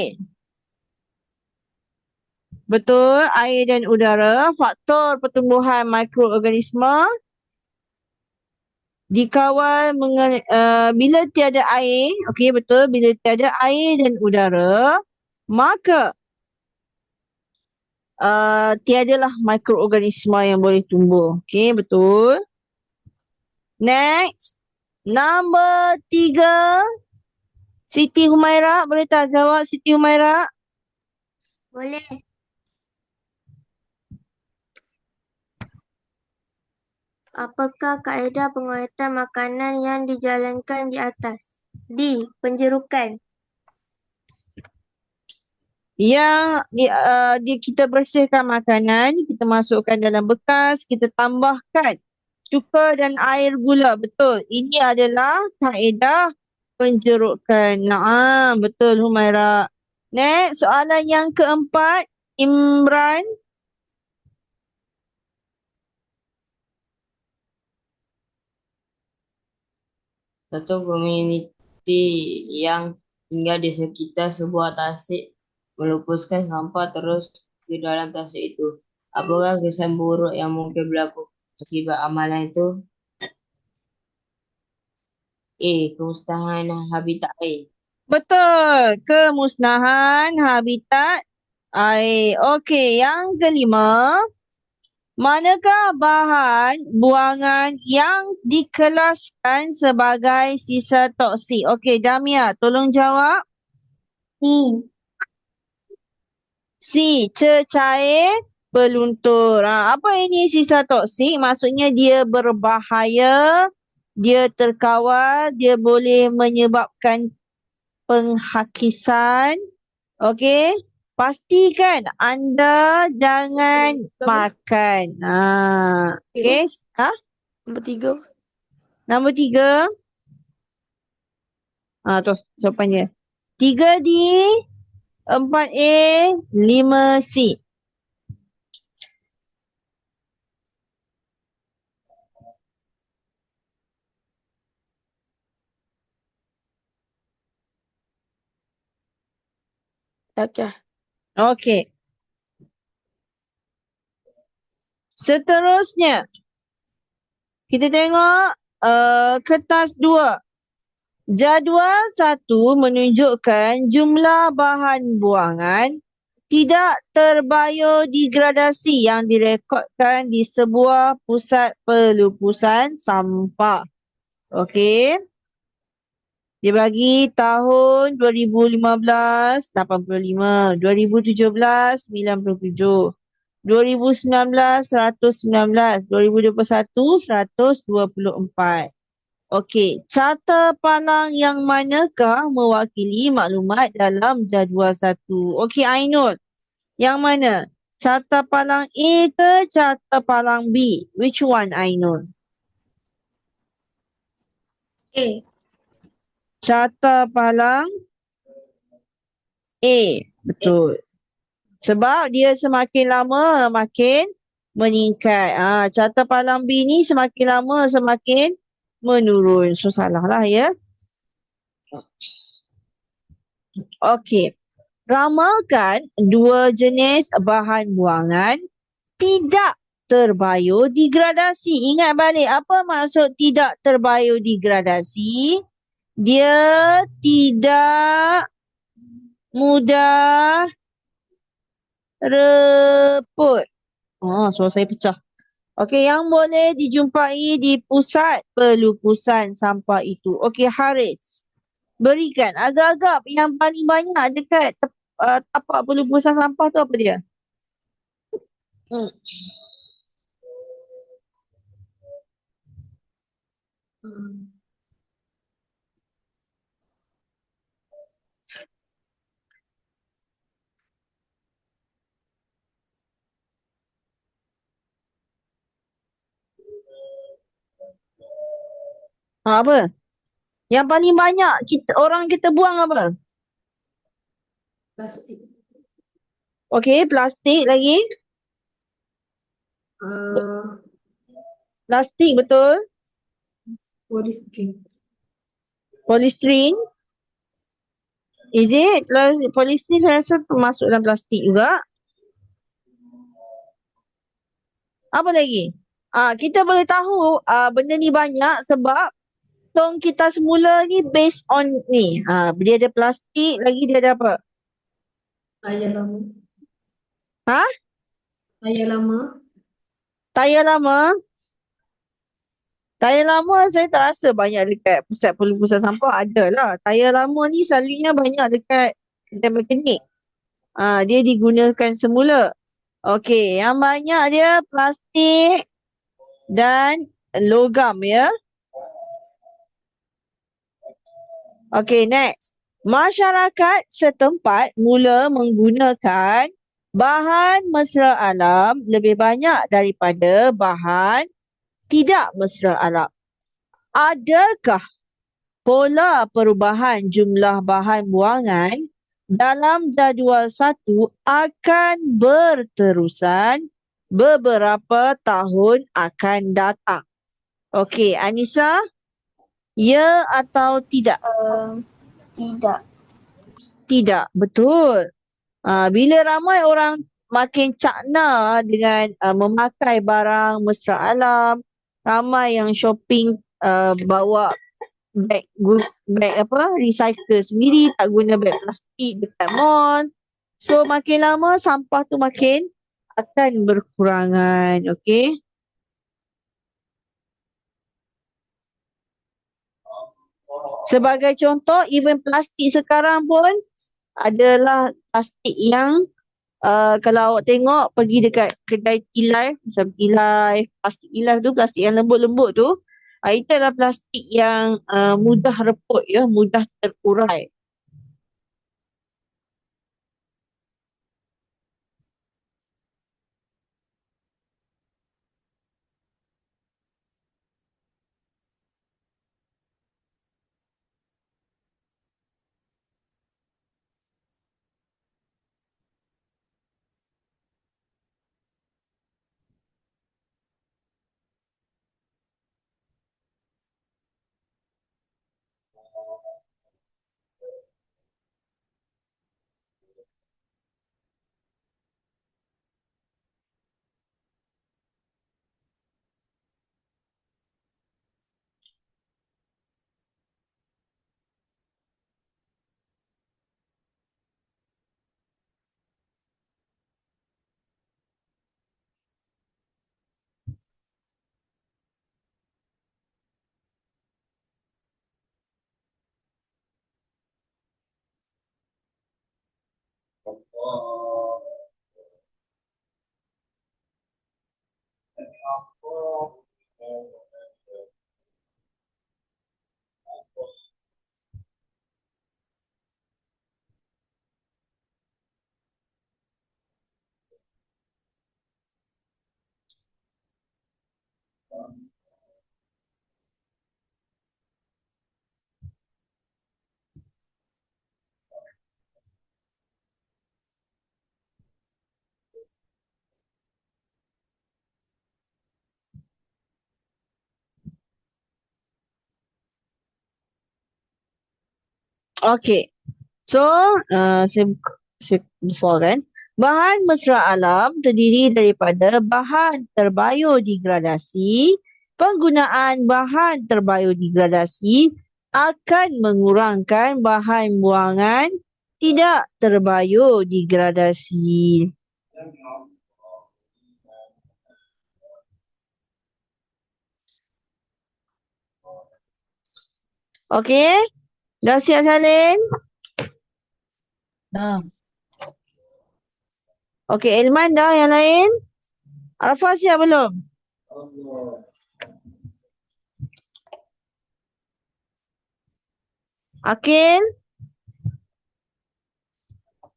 Betul, air dan udara. Faktor pertumbuhan mikroorganisma dikawal bila tiada air. Okey, betul. Bila tiada air dan udara, maka tiadalah mikroorganisma yang boleh tumbuh. Okey, betul. Next. Number 3. Siti Humaira. Boleh tak jawab Siti Humaira? Boleh. Apakah kaedah penguatan makanan yang dijalankan di atas? D. Penjerukan. Yang kita bersihkan makanan, kita masukkan dalam bekas, kita tambahkan cuka dan air gula. Betul. Ini adalah kaedah penjerukan. Betul Humaira. Next, soalan yang keempat, Imran. Satu komuniti yang tinggal di sekitar sebuah tasik melupuskan sampah terus ke dalam tasik itu. Apakah kesan buruk yang mungkin berlaku akibat amalan itu? A. Kemusnahan habitat air. Betul. Kemusnahan habitat air. Okey, yang kelima. Manakah bahan buangan yang dikelaskan sebagai sisa toksik? Okey, Damia, tolong jawab. C. Cecair peluntur. Apa ini sisa toksik? Maksudnya dia berbahaya, dia terkawal, dia boleh menyebabkan penghakisan. Okey. Pastikan anda jangan makan. Okey. Nombor 3. Nombor 3. Tu jawapan dia. 3D, 4A, 5C. Okey. Okey. Seterusnya, kita tengok kertas 2. Jadual 1 menunjukkan jumlah bahan buangan tidak terbiodegradasi yang direkodkan di sebuah pusat pelupusan sampah. Okey. Dia bagi tahun 2015, 85. 2017, 97. 2019, 119. 2021, 124. Okey, carta palang yang manakah mewakili maklumat dalam jadual satu? Okey, Ainul. Yang mana? Carta palang A ke carta palang B? Which one, Ainul? A. Carta palang A. Betul. Sebab dia semakin lama makin meningkat. Carta palang B ni semakin lama semakin menurun. So salah lah ya. Okey. Ramalkan dua jenis bahan buangan tidak terbiodegradasi. Ingat balik apa maksud tidak terbiodegradasi? Dia tidak mudah reput. Suara saya pecah. Okey, yang boleh dijumpai di pusat pelupusan sampah itu. Okey, Haris. Berikan agak-agak yang paling banyak dekat tapak pelupusan sampah tu apa dia? Hmm. Apa? Yang paling banyak orang kita buang apa? Plastik. Okey, plastik lagi. Plastik betul. Polystyrene. Polystyrene. Is it? Polystyrene saya rasa termasuk dalam plastik juga. Apa lagi? Kita boleh tahu benda ni banyak sebab tong kita semula ni based on ni. Dia ada plastik, lagi dia ada apa? Tayar lama. Ha? Tayar lama. Tayar lama. Tayar lama saya tak rasa banyak dekat pusat pelupusan sampah. Ada lah. Tayar lama ni selalunya banyak dekat kedai mekanik. Dia digunakan semula. Okey, yang banyak dia plastik dan logam ya. Okey, next. Masyarakat setempat mula menggunakan bahan mesra alam lebih banyak daripada bahan tidak mesra alam. Adakah pola perubahan jumlah bahan buangan dalam jadual satu akan berterusan beberapa tahun akan datang? Okey, Anissa, ya atau tidak? Tidak. Tidak, betul. Bila ramai orang makin cakna dengan memakai barang mesra alam, ramai yang shopping bawa beg recycle sendiri, tak guna beg plastik dekat mall. So makin lama sampah tu makin akan berkurangan, okey? Sebagai contoh, even plastik sekarang pun adalah plastik yang kalau awak tengok pergi dekat kedai tea life, macam tea life, plastik tea life tu, plastik yang lembut-lembut tu, itu adalah plastik yang mudah reput ya, mudah terurai. Okey. So, saya soalan. Bahan mesra alam terdiri daripada bahan terbiodegradasi. Penggunaan bahan terbiodegradasi akan mengurangkan bahan buangan tidak terbiodegradasi. Okey? Dah siap salin? Dah. Okey, Elman dah yang lain? Arafah siap belum? Akil?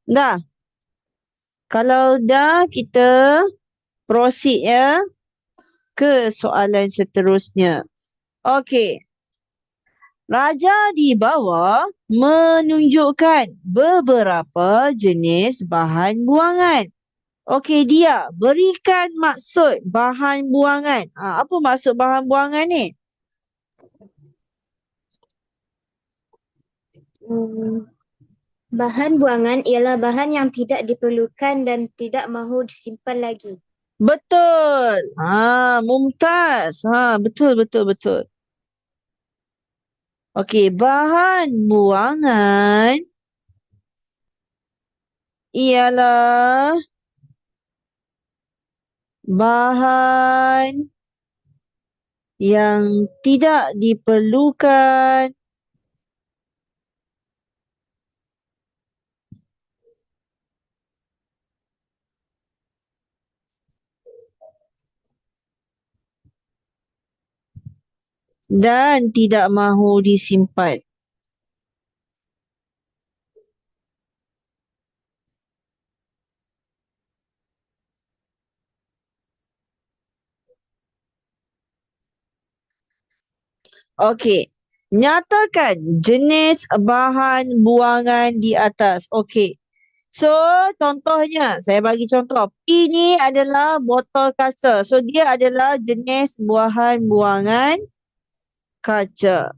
Dah? Kalau dah, kita proceed ya ke soalan seterusnya. Okey. Raja di bawah menunjukkan beberapa jenis bahan buangan. Okey, dia berikan maksud bahan buangan. Apa maksud bahan buangan ni? Bahan buangan ialah bahan yang tidak diperlukan dan tidak mahu disimpan lagi. Betul. Mumtaz. Betul, betul, betul. Okey, bahan buangan ialah bahan yang tidak diperlukan dan tidak mahu disimpan. Okey. Nyatakan jenis bahan buangan di atas. Okey. So, contohnya, saya bagi contoh. P ni adalah botol kaca. So, dia adalah jenis bahan buangan kaca.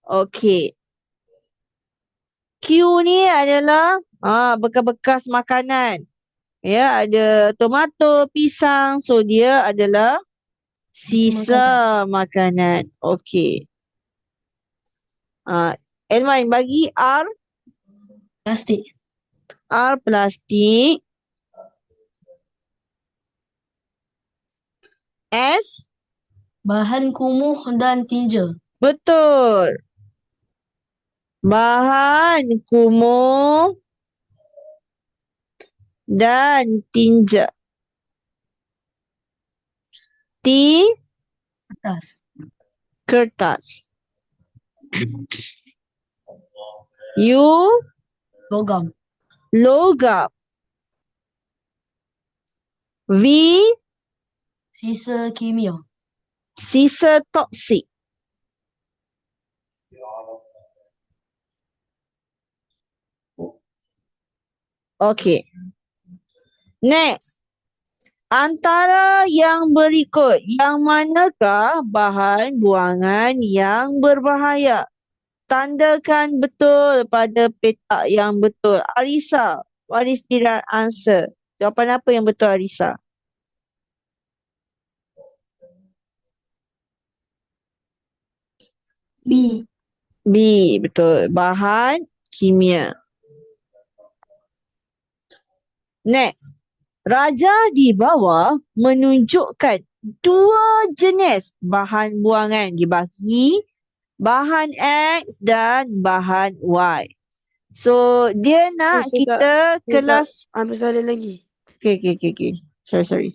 Okey. Q ni adalah bekas-bekas makanan. Ya, ada tomato, pisang. So, dia adalah sisa makanan. Okey. Elmain bagi R. Plastik. R plastik. S. Bahan kumuh dan tinja. Betul. Bahan kumuh dan tinja. T. Atas. Kertas. U. Logam. Logam. V. Sisa kimia. Sisa toksik. Okey. Next. Antara yang berikut, yang manakah bahan buangan yang berbahaya? Tandakan betul pada petak yang betul. Arisa, what is the right answer? Jawapan apa yang betul, Arisa? B. B, betul. Bahan kimia. Next. Raja di bawah menunjukkan dua jenis bahan buangan dibagi bahan X dan bahan Y. So, dia nak kita kelas... Ambil salin lagi. Okay. Sorry.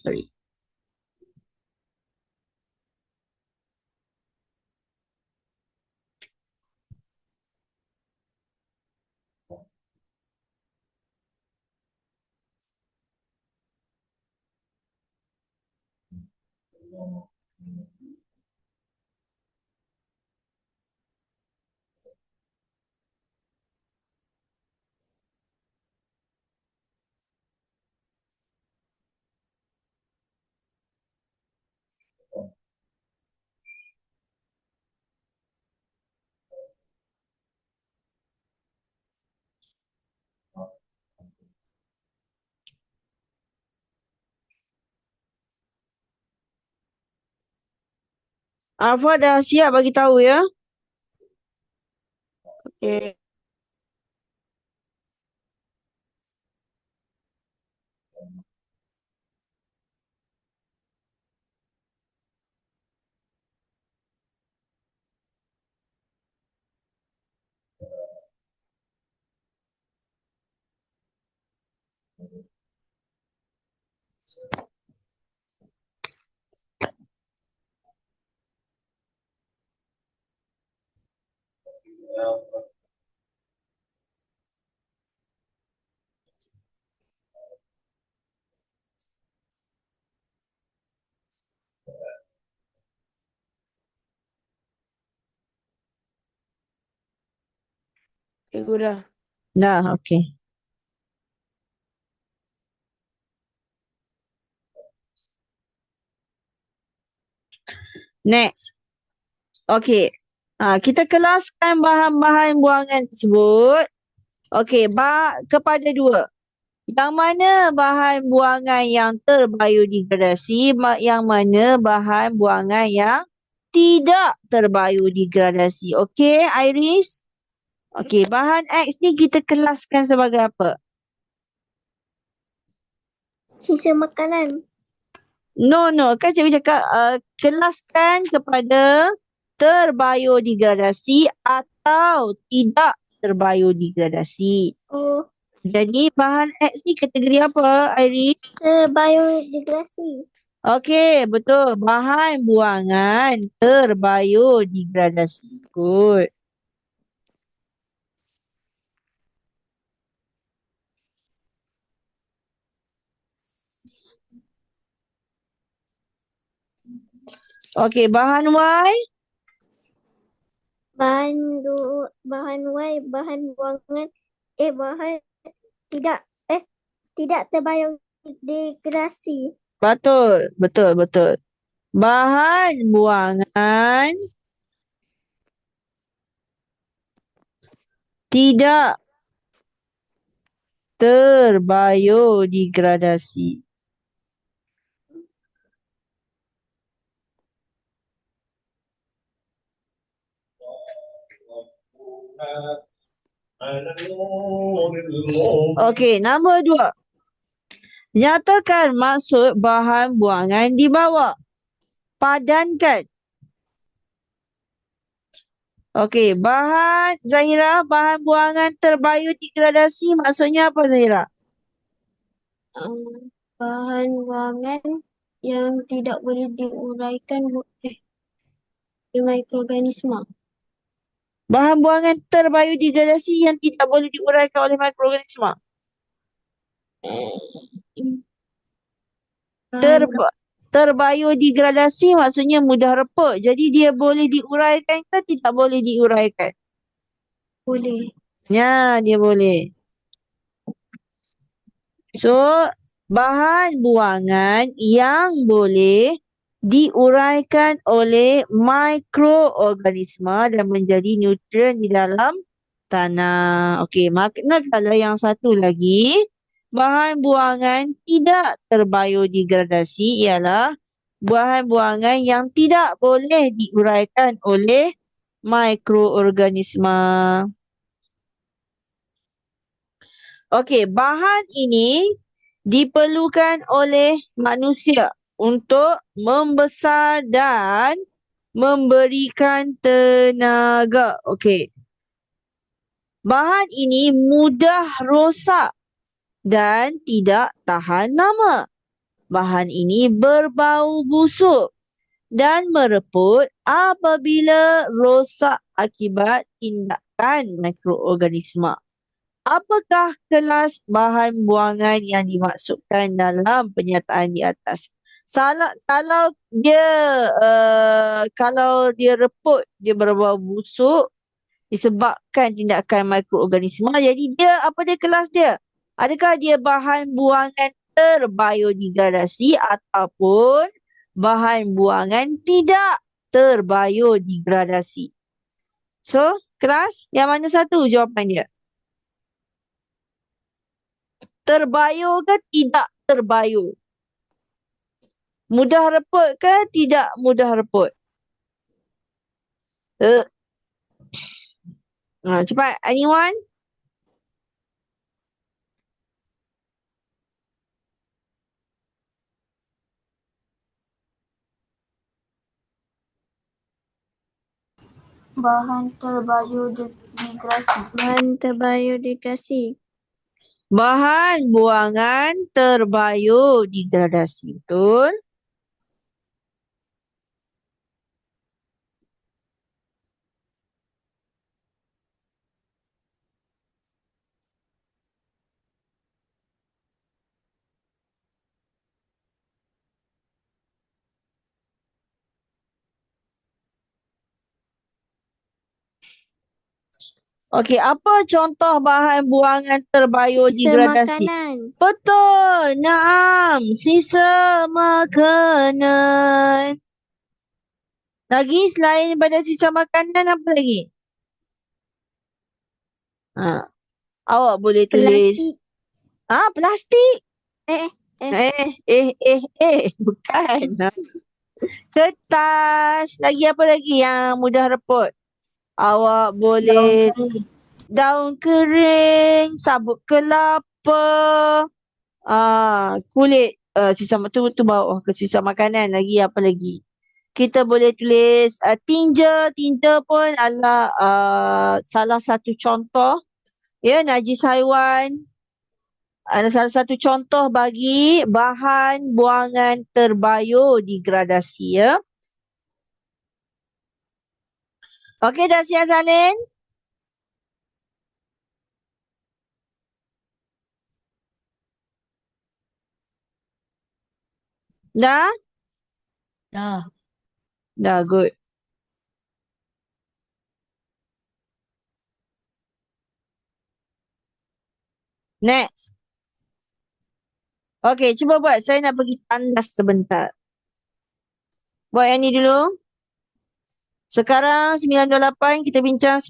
Alfa dah siap bagi tahu ya. Okey. Cikgu dah. Dah, okey. Next. Okey. Kita kelaskan bahan-bahan buangan tersebut. Okey, kepada dua. Yang mana bahan buangan yang terbiodegradasi, yang mana bahan buangan yang tidak terbiodegradasi. Okey, Iris? Okey, bahan X ni kita kelaskan sebagai apa? Sisa makanan. No. Kan cikgu cakap kelaskan kepada terbiodegradasi atau tidak terbiodegradasi. Oh, Jadi bahan X ni kategori apa, Iris? terbiodegradasi. Okey, betul. Bahan buangan terbiodegradasi. Good. Okey, bahan Y. Bahan Y, bahan buangan bahan tidak terbiodegradasi. Betul. Bahan buangan tidak terbiodegradasi. Okey, nombor 2. Nyatakan maksud bahan buangan di bawah. Padankan. Okey, Zahira, bahan buangan terbiodegradasi maksudnya apa, Zahira? Bahan buangan yang tidak boleh diuraikan di mikroorganisma. Bahan buangan terbiodegradasi yang tidak boleh diuraikan oleh mikroorganisma. Terbiodegradasi maksudnya mudah reput. Jadi dia boleh diuraikan ke tidak boleh diuraikan? Boleh. Ya, dia boleh. So, bahan buangan yang boleh diuraikan oleh mikroorganisma dan menjadi nutrien di dalam tanah. Okey, makna kalau yang satu lagi, bahan buangan tidak terbiodegradasi ialah bahan buangan yang tidak boleh diuraikan oleh mikroorganisma. Okey, bahan ini diperlukan oleh manusia untuk membesar dan memberikan tenaga. Okey. Bahan ini mudah rosak dan tidak tahan lama. Bahan ini berbau busuk dan mereput apabila rosak akibat tindakan mikroorganisma. Apakah kelas bahan buangan yang dimaksudkan dalam pernyataan di atas? Kalau dia reput, dia berbau busuk disebabkan tindakan mikroorganisma, jadi dia kelas dia? Adakah dia bahan buangan terbiodegradasi ataupun bahan buangan tidak terbiodegradasi? So, kelas yang mana satu jawapan dia? Terbio ke tidak terbio? Mudah reput ke tidak mudah reput? Eh. Cepat. Anyone? Bahan terbiodegradasi. Bahan terbiodegradasi. Bahan buangan terbiodegradasi. Betul? Okey, apa contoh bahan buangan Sisa terbiodegradasi? makanan. Betul. Naam. Sisa makanan. Lagi selain daripada sisa makanan apa lagi? Awak boleh tulis. Plastik. Plastik. Eh. Bukan. Kertas. Lagi apa lagi yang mudah reput? Awak boleh daun kering, sabut kelapa, kulit, sisa tu bawa ke sisa makanan. Lagi apa lagi? Kita boleh tulis tinja. Tinja pun adalah salah satu contoh, ya, najis haiwan. Ada salah satu contoh bagi bahan buangan terbiodegradasi, ya. Okey, dah siap salin? Dah? Dah. Dah, good. Next. Okey, cuba buat. Saya nak pergi tandas sebentar. Buat yang ni dulu. Sekarang 9.28 kita bincang.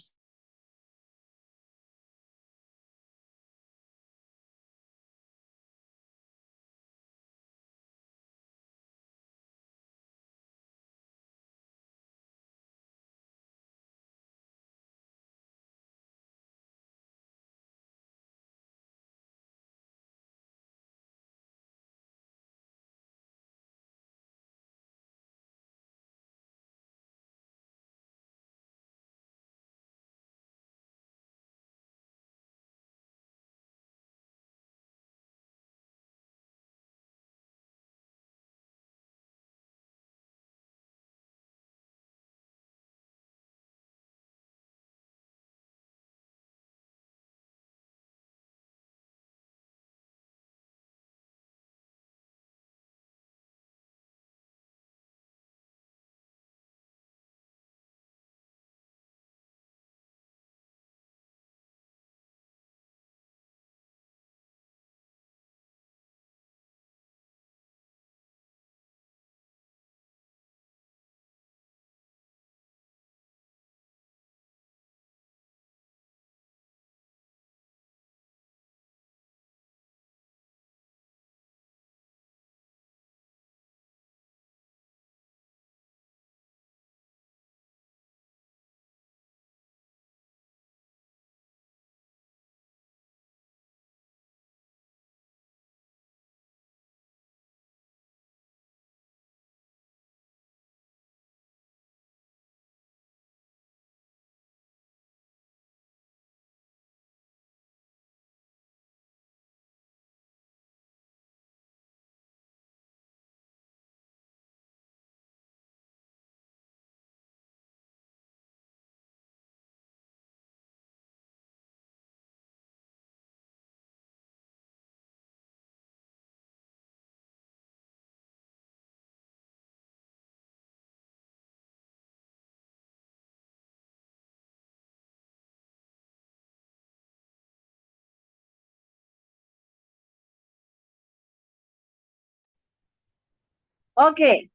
Okey.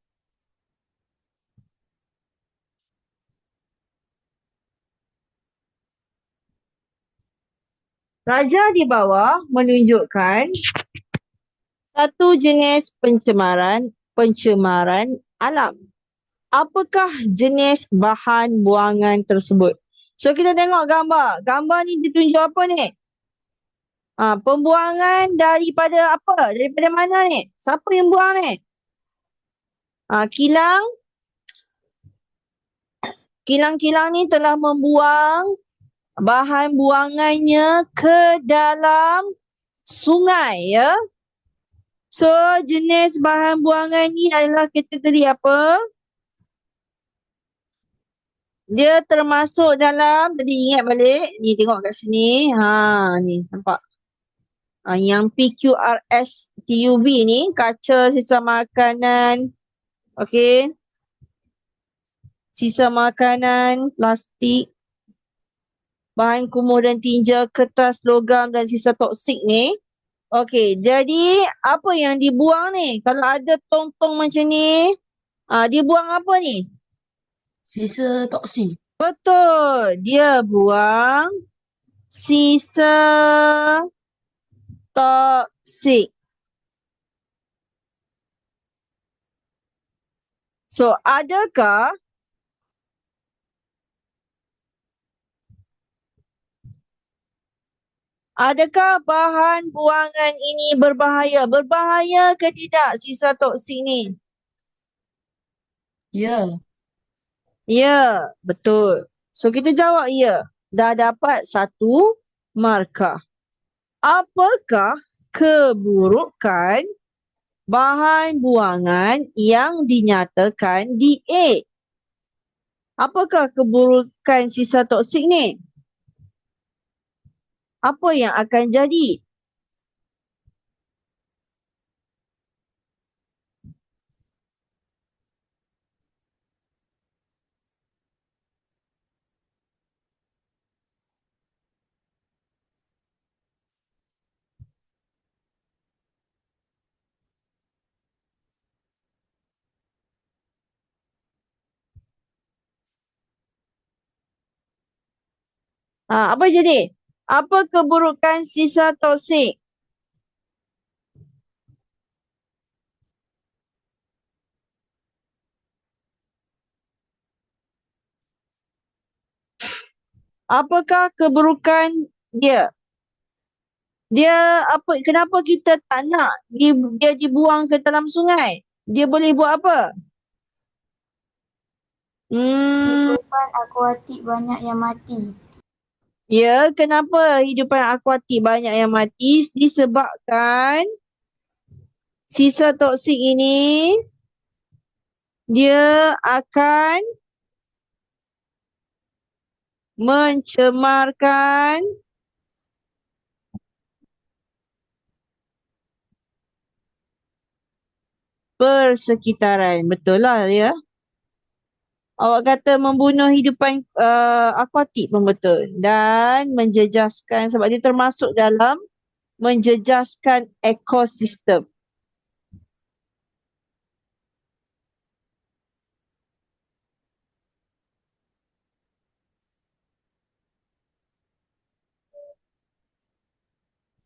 Raja di bawah menunjukkan satu jenis pencemaran alam. Apakah jenis bahan buangan tersebut? So kita tengok gambar. Gambar ni ditunjuk apa ni? Pembuangan daripada apa? Daripada mana ni? Siapa yang buang ni? Kilang. Kilang-kilang ni telah membuang bahan buangannya ke dalam sungai, ya. So jenis bahan buangan ni adalah kategori apa? Dia termasuk dalam, tadi ingat balik, ni tengok kat sini. Ni nampak. Yang PQRS TUV ni, kaca, sisa makanan. Okey. Sisa makanan, plastik, bahan kumuh dan tinja, kertas, logam dan sisa toksik ni. Okey, jadi apa yang dibuang ni? Kalau ada tong-tong macam ni, dia buang apa ni? Sisa toksik. Betul. Dia buang sisa toksik. So, adakah bahan buangan ini berbahaya? Berbahaya ke tidak sisa toksik ni? Ya. Ya, betul. So, kita jawab ya. Dah dapat 1 markah. Apakah keburukan bahan buangan yang dinyatakan di A? Apakah keburukan sisa toksik ni? Apa yang akan jadi? Apa jadi? Apa keburukan sisa toksik? Apakah keburukan dia? Dia apa? Kenapa kita tak nak dia dibuang ke dalam sungai? Dia boleh buat apa? Hidupan akuatik banyak yang mati. Ya, kenapa hidupan akuatik banyak yang mati? Disebabkan sisa toksik ini dia akan mencemarkan persekitaran. Betul lah ya. Awak kata membunuh hidupan akuatik pun betul. Dan menjejaskan, sebab dia termasuk dalam menjejaskan ekosistem.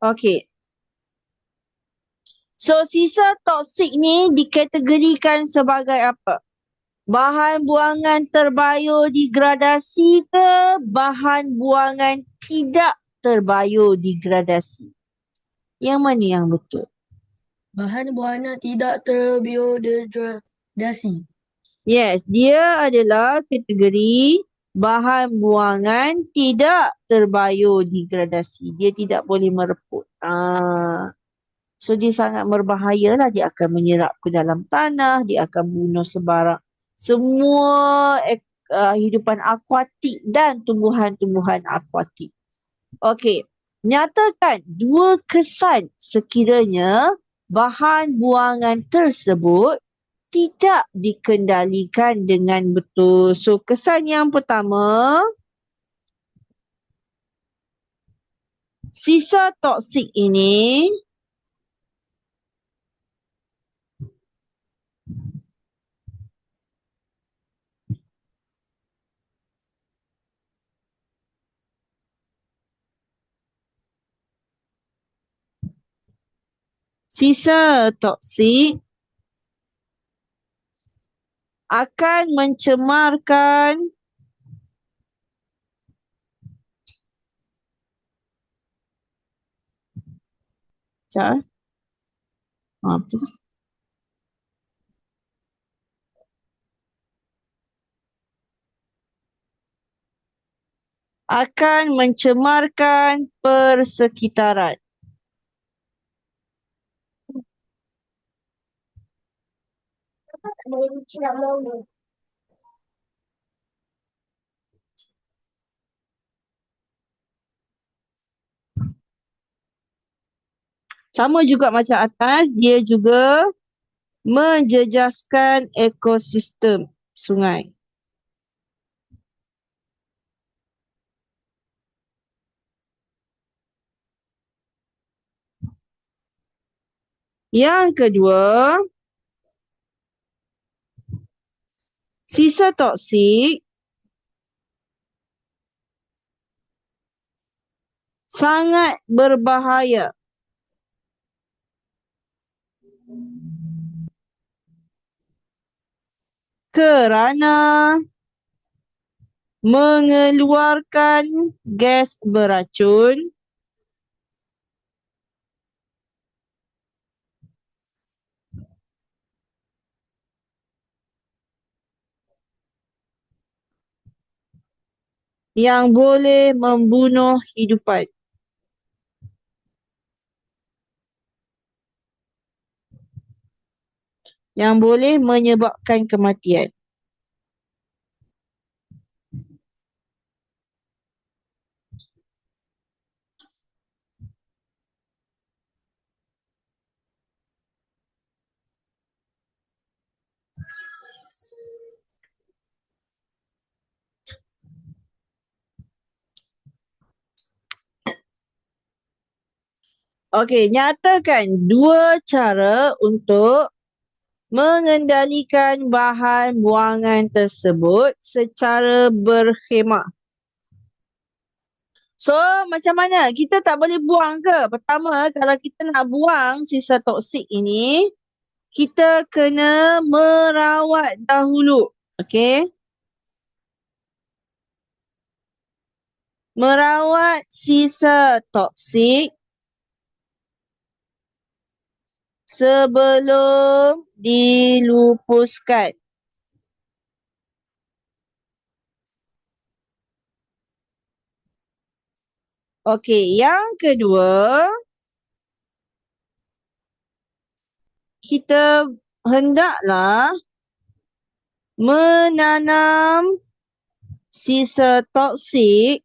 Okey. So, sisa toksik ni dikategorikan sebagai apa? Bahan buangan terbiodegradasi ke bahan buangan tidak terbiodegradasi? Yang mana yang betul? Bahan buangan tidak terbiodegradasi. Yes, dia adalah kategori bahan buangan tidak terbiodegradasi. Dia tidak boleh mereput. So dia sangat berbahaya lah. Dia akan menyerap ke dalam tanah. Dia akan bunuh semua hidupan akuatik dan tumbuhan-tumbuhan akuatik. Okey. Nyatakan 2 kesan sekiranya bahan buangan tersebut tidak dikendalikan dengan betul. So, kesan yang pertama, sisa toksik ini akan mencemarkan Sekejap. Apa tu? Akan mencemarkan persekitaran. Sama juga macam atas, dia juga menjejaskan ekosistem sungai. Yang kedua, sisa toksik sangat berbahaya kerana mengeluarkan gas beracun yang boleh membunuh hidupan. Yang boleh menyebabkan kematian. Okey, nyatakan dua cara untuk mengendalikan bahan buangan tersebut secara berkhemah. So, macam mana? Kita tak boleh buang ke? Pertama, kalau kita nak buang sisa toksik ini, kita kena merawat dahulu. Okey? Merawat sisa toksik sebelum dilupuskan. Okey, yang kedua, kita hendaklah menanam sisa toksik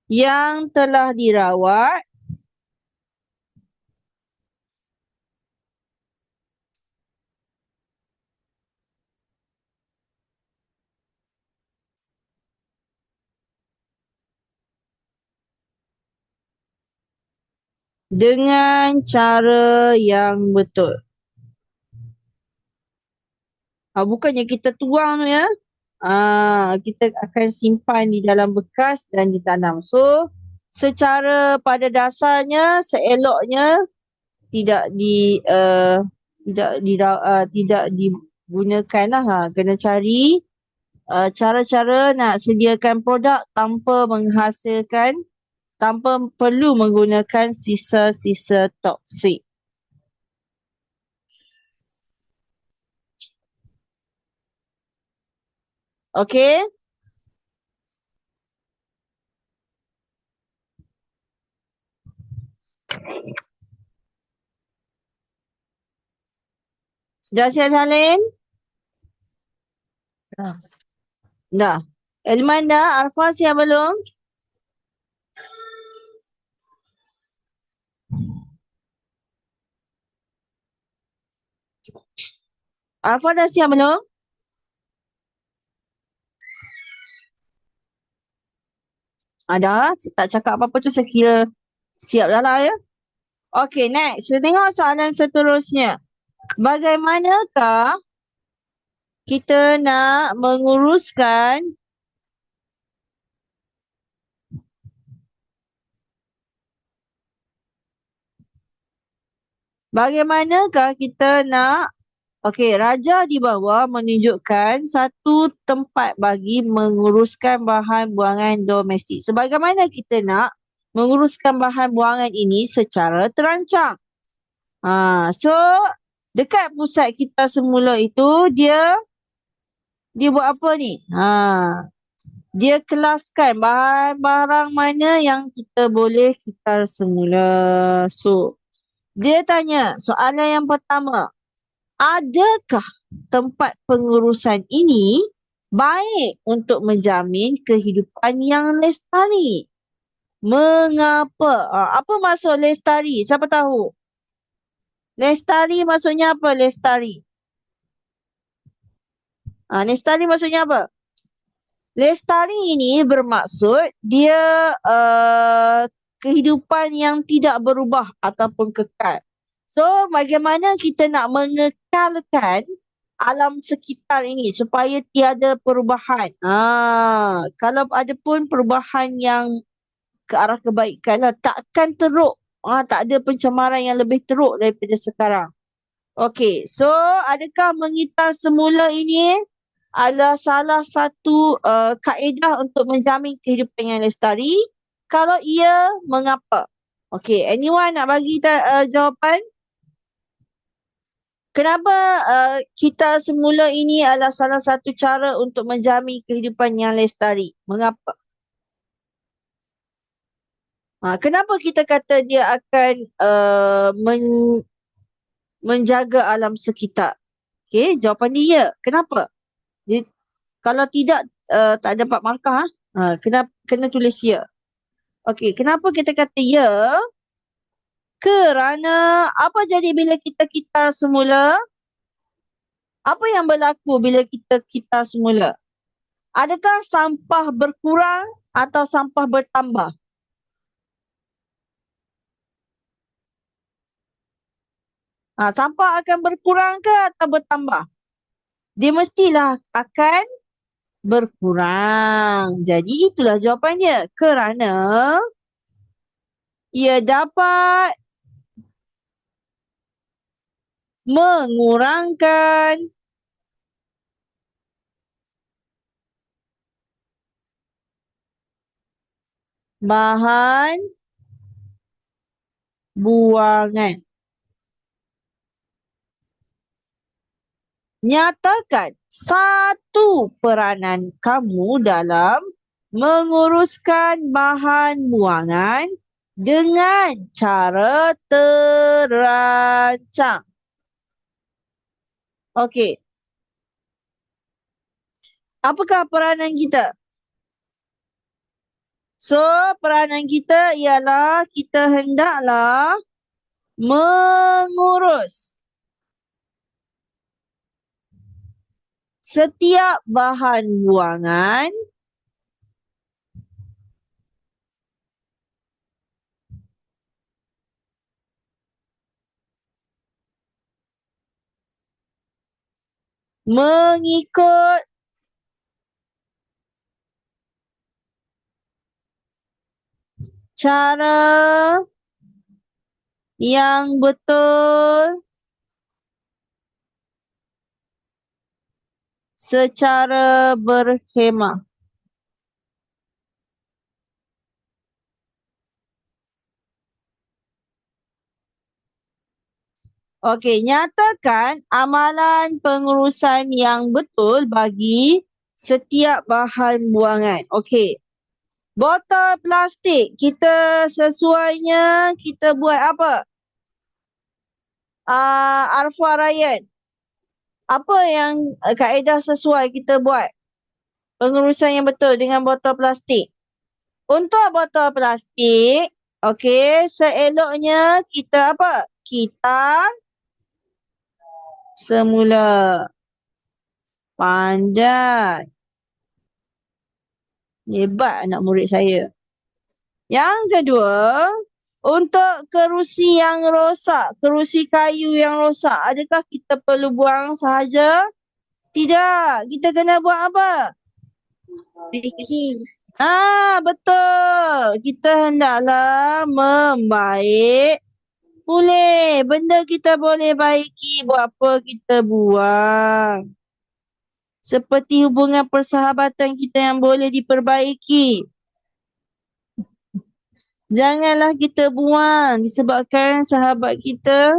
yang telah dirawat dengan cara yang betul. Bukannya kita tuang tu ya. Kita akan simpan di dalam bekas dan ditanam. So, secara pada dasarnya, seeloknya tidak tidak digunakan lah. Kena cari cara-cara nak sediakan produk tanpa menghasilkan, tanpa perlu menggunakan sisa-sisa toksik. Okey? Sudah siap salin? Dah. Dah. Elman dah? Arfa siap belum? Arfa dah siap belum? Dah. Tak cakap apa-apa tu saya kira siap dah lah ya. Okey, next. Kita tengok soalan seterusnya. Bagaimanakah kita nak menguruskan Bagaimanakah kita nak raja di bawah menunjukkan satu tempat bagi menguruskan bahan buangan domestik. So, bagaimana kita nak menguruskan bahan buangan ini secara terancang? So, dekat pusat kita semula itu, dia buat apa ni? Dia kelaskan barang-barang mana yang kita boleh kitar semula. So, dia tanya soalan yang pertama. Adakah tempat pengurusan ini baik untuk menjamin kehidupan yang lestari? Mengapa? Apa maksud lestari? Siapa tahu? Lestari maksudnya apa? Lestari. Lestari maksudnya apa? Lestari ini bermaksud dia kehidupan yang tidak berubah ataupun kekal. So, bagaimana kita nak mengekalkan alam sekitar ini supaya tiada perubahan? Kalau ada pun perubahan yang ke arah kebaikan lah, takkan teruk. Tak ada pencemaran yang lebih teruk daripada sekarang. Okey, so adakah mengitar semula ini adalah salah satu kaedah untuk menjamin kehidupan yang lestari? Kalau ia, mengapa? Okey, anyone nak bagi jawapan? Kenapa kita semula ini adalah salah satu cara untuk menjamin kehidupan yang lestari? Mengapa? Kenapa kita kata dia akan menjaga alam sekitar? Okey, jawapan dia ya. Kenapa? Kalau tidak, tak dapat markah. Kena tulis ya. Okey, kenapa kita kata ya? Kerana apa jadi bila kita kitar semula? Apa yang berlaku bila kita kitar semula? Adakah sampah berkurang atau sampah bertambah? Sampah akan berkurang ke atau bertambah? Dia mestilah akan berkurang. Jadi itulah jawapannya. Kerana ia dapat mengurangkan bahan buangan. Nyatakan satu peranan kamu dalam menguruskan bahan buangan dengan cara terancang. Okey. Apakah peranan kita? So, peranan kita ialah kita hendaklah mengurus setiap bahan buangan mengikut cara yang betul secara berkhemah. Okey, nyatakan amalan pengurusan yang betul bagi setiap bahan buangan. Okey. Botol plastik, kita sesuainya kita buat apa? Arfa Ryan. Apa yang kaedah sesuai kita buat? Pengurusan yang betul dengan botol plastik. Untuk botol plastik, okey, seeloknya kita apa? Kita semula. Pandai. Hebat anak murid saya. Yang kedua, untuk kerusi yang rosak, kerusi kayu yang rosak, adakah kita perlu buang sahaja? Tidak. Kita kena buat apa? Baiki. Betul. Kita hendaklah Boleh. Benda kita boleh baiki. Buat apa kita buang? Seperti hubungan persahabatan kita yang boleh diperbaiki. Janganlah kita buang disebabkan sahabat kita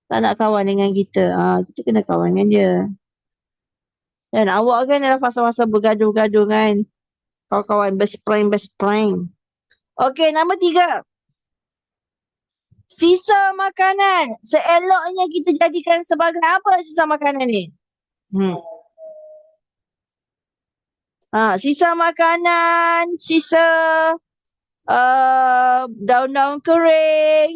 tak nak kawan dengan kita. Kita kena kawan dengan dia. Dan awak kan dalam fasa-fasa bergaduh-gaduh kan. Kawan-kawan best friend. Okey, nombor 3. Sisa makanan. Seeloknya kita jadikan sebagai apa sisa makanan ni? Sisa makanan, sisa daun-daun kering,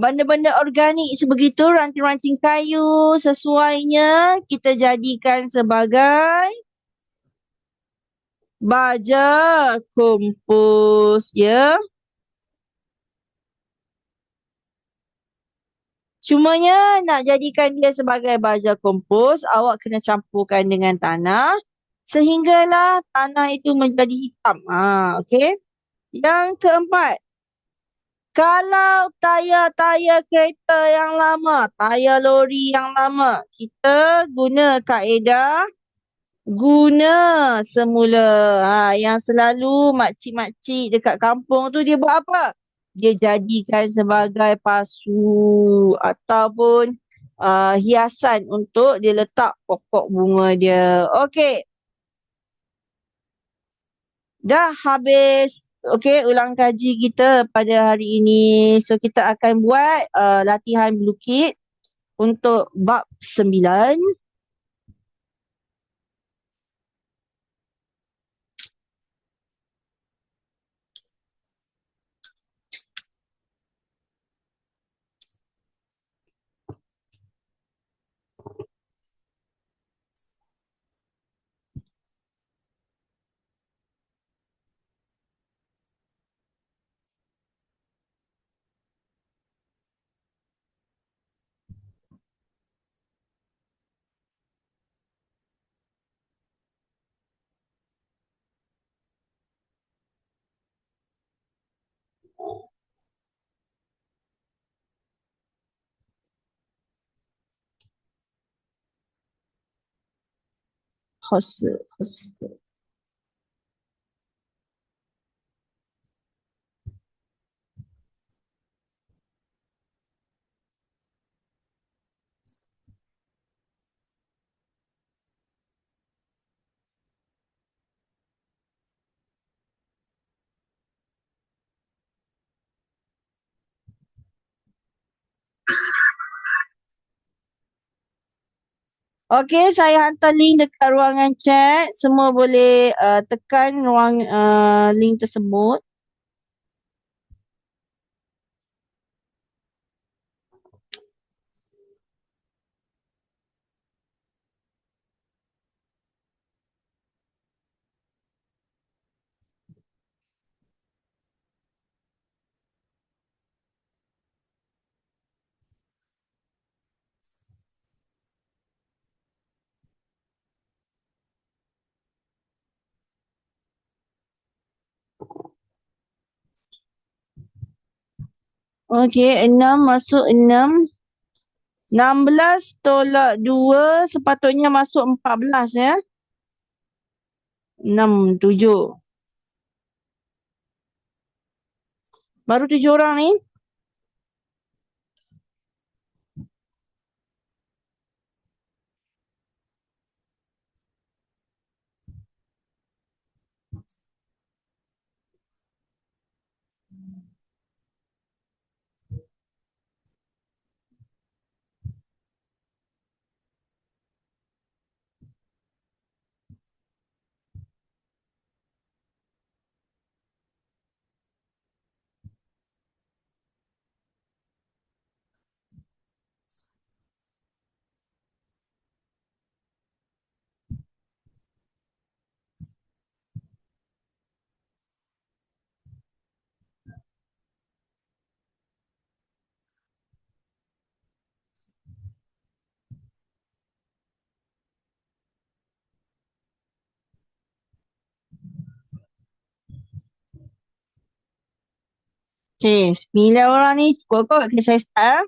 benda-benda organik sebegitu, ranting-ranting kayu, sesuainya kita jadikan sebagai baja kompos, ya. Cumanya nak jadikan dia sebagai baja kompos, awak kena campurkan dengan tanah sehinggalah tanah itu menjadi hitam. Okey. Yang keempat, kalau tayar-tayar kereta yang lama, tayar lori yang lama, kita guna kaedah guna semula. Yang selalu makcik-makcik dekat kampung tu dia buat apa? Dia jadikan sebagai pasu ataupun hiasan untuk dia letak pokok bunga dia. Okey. Dah habis. Okey, ulang kaji kita pada hari ini. So, kita akan buat latihan melukit untuk bab 9. Hustle. Okey, saya hantar link dekat ruangan chat. Semua boleh tekan link tersebut. Okey, 6 masuk 6. 16 tolak 2 sepatutnya masuk 14 ya. 6, 7. Baru 7 orang ni. Okay, 9 orang ni cukup kot. Okay, saya start.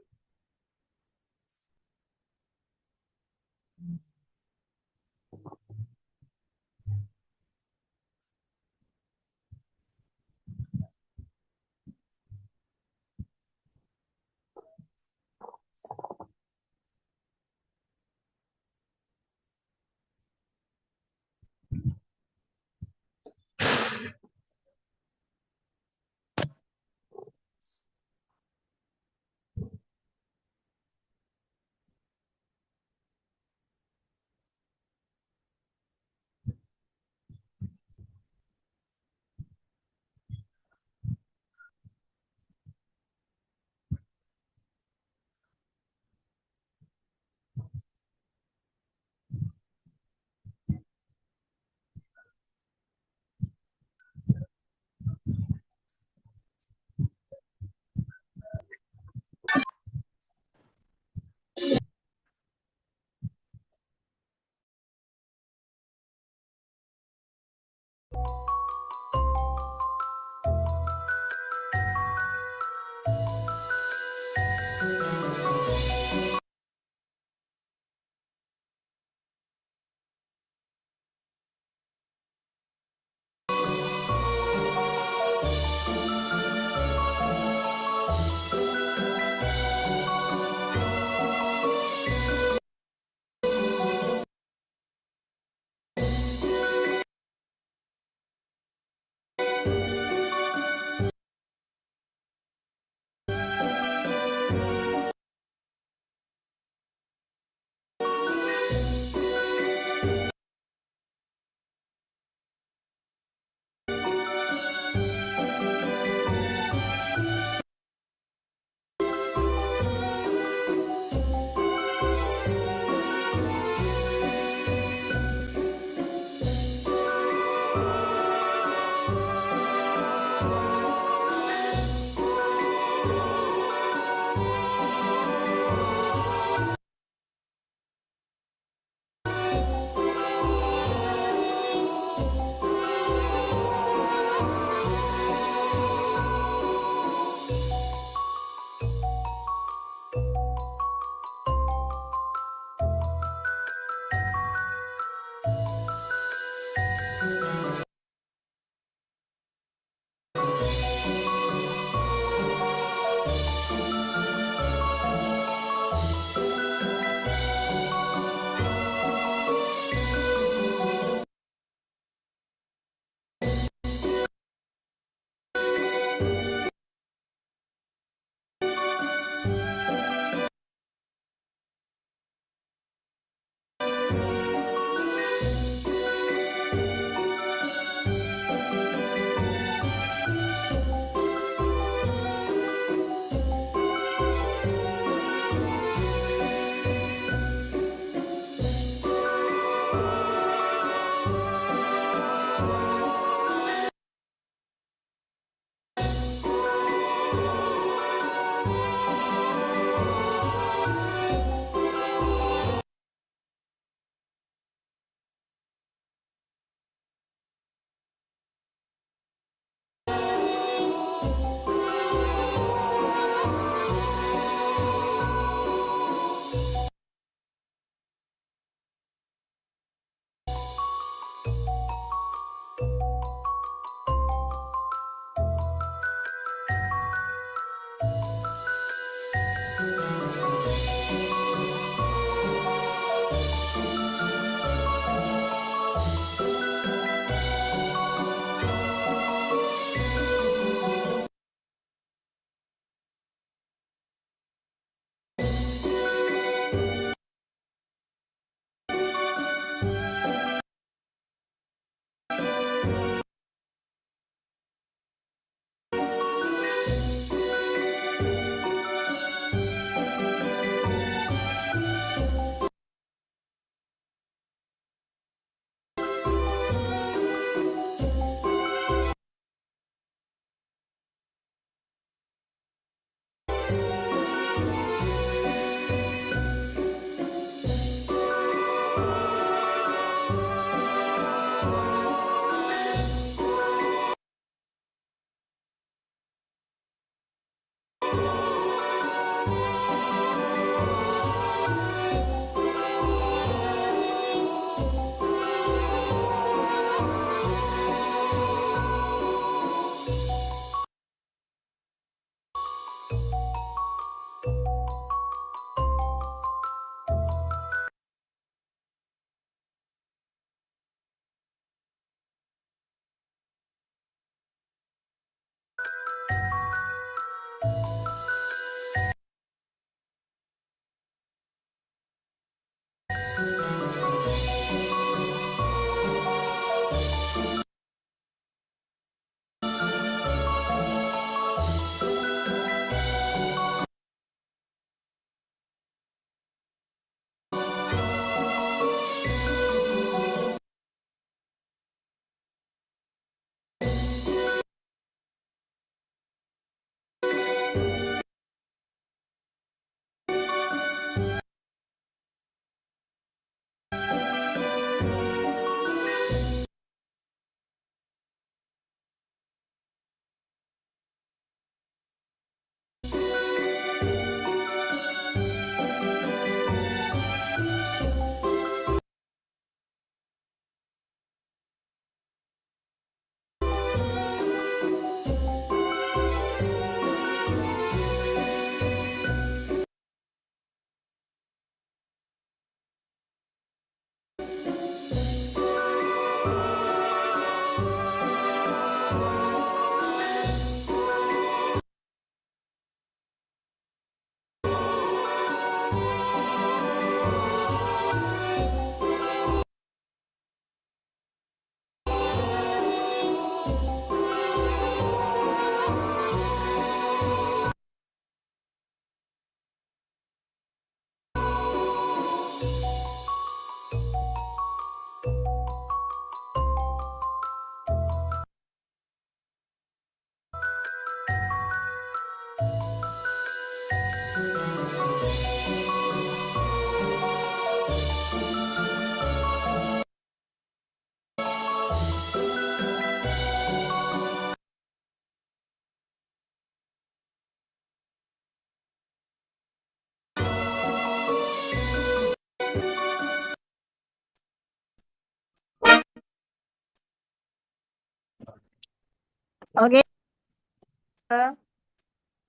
Okey.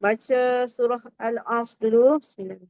Baca surah Al-As dulu. Bismillah.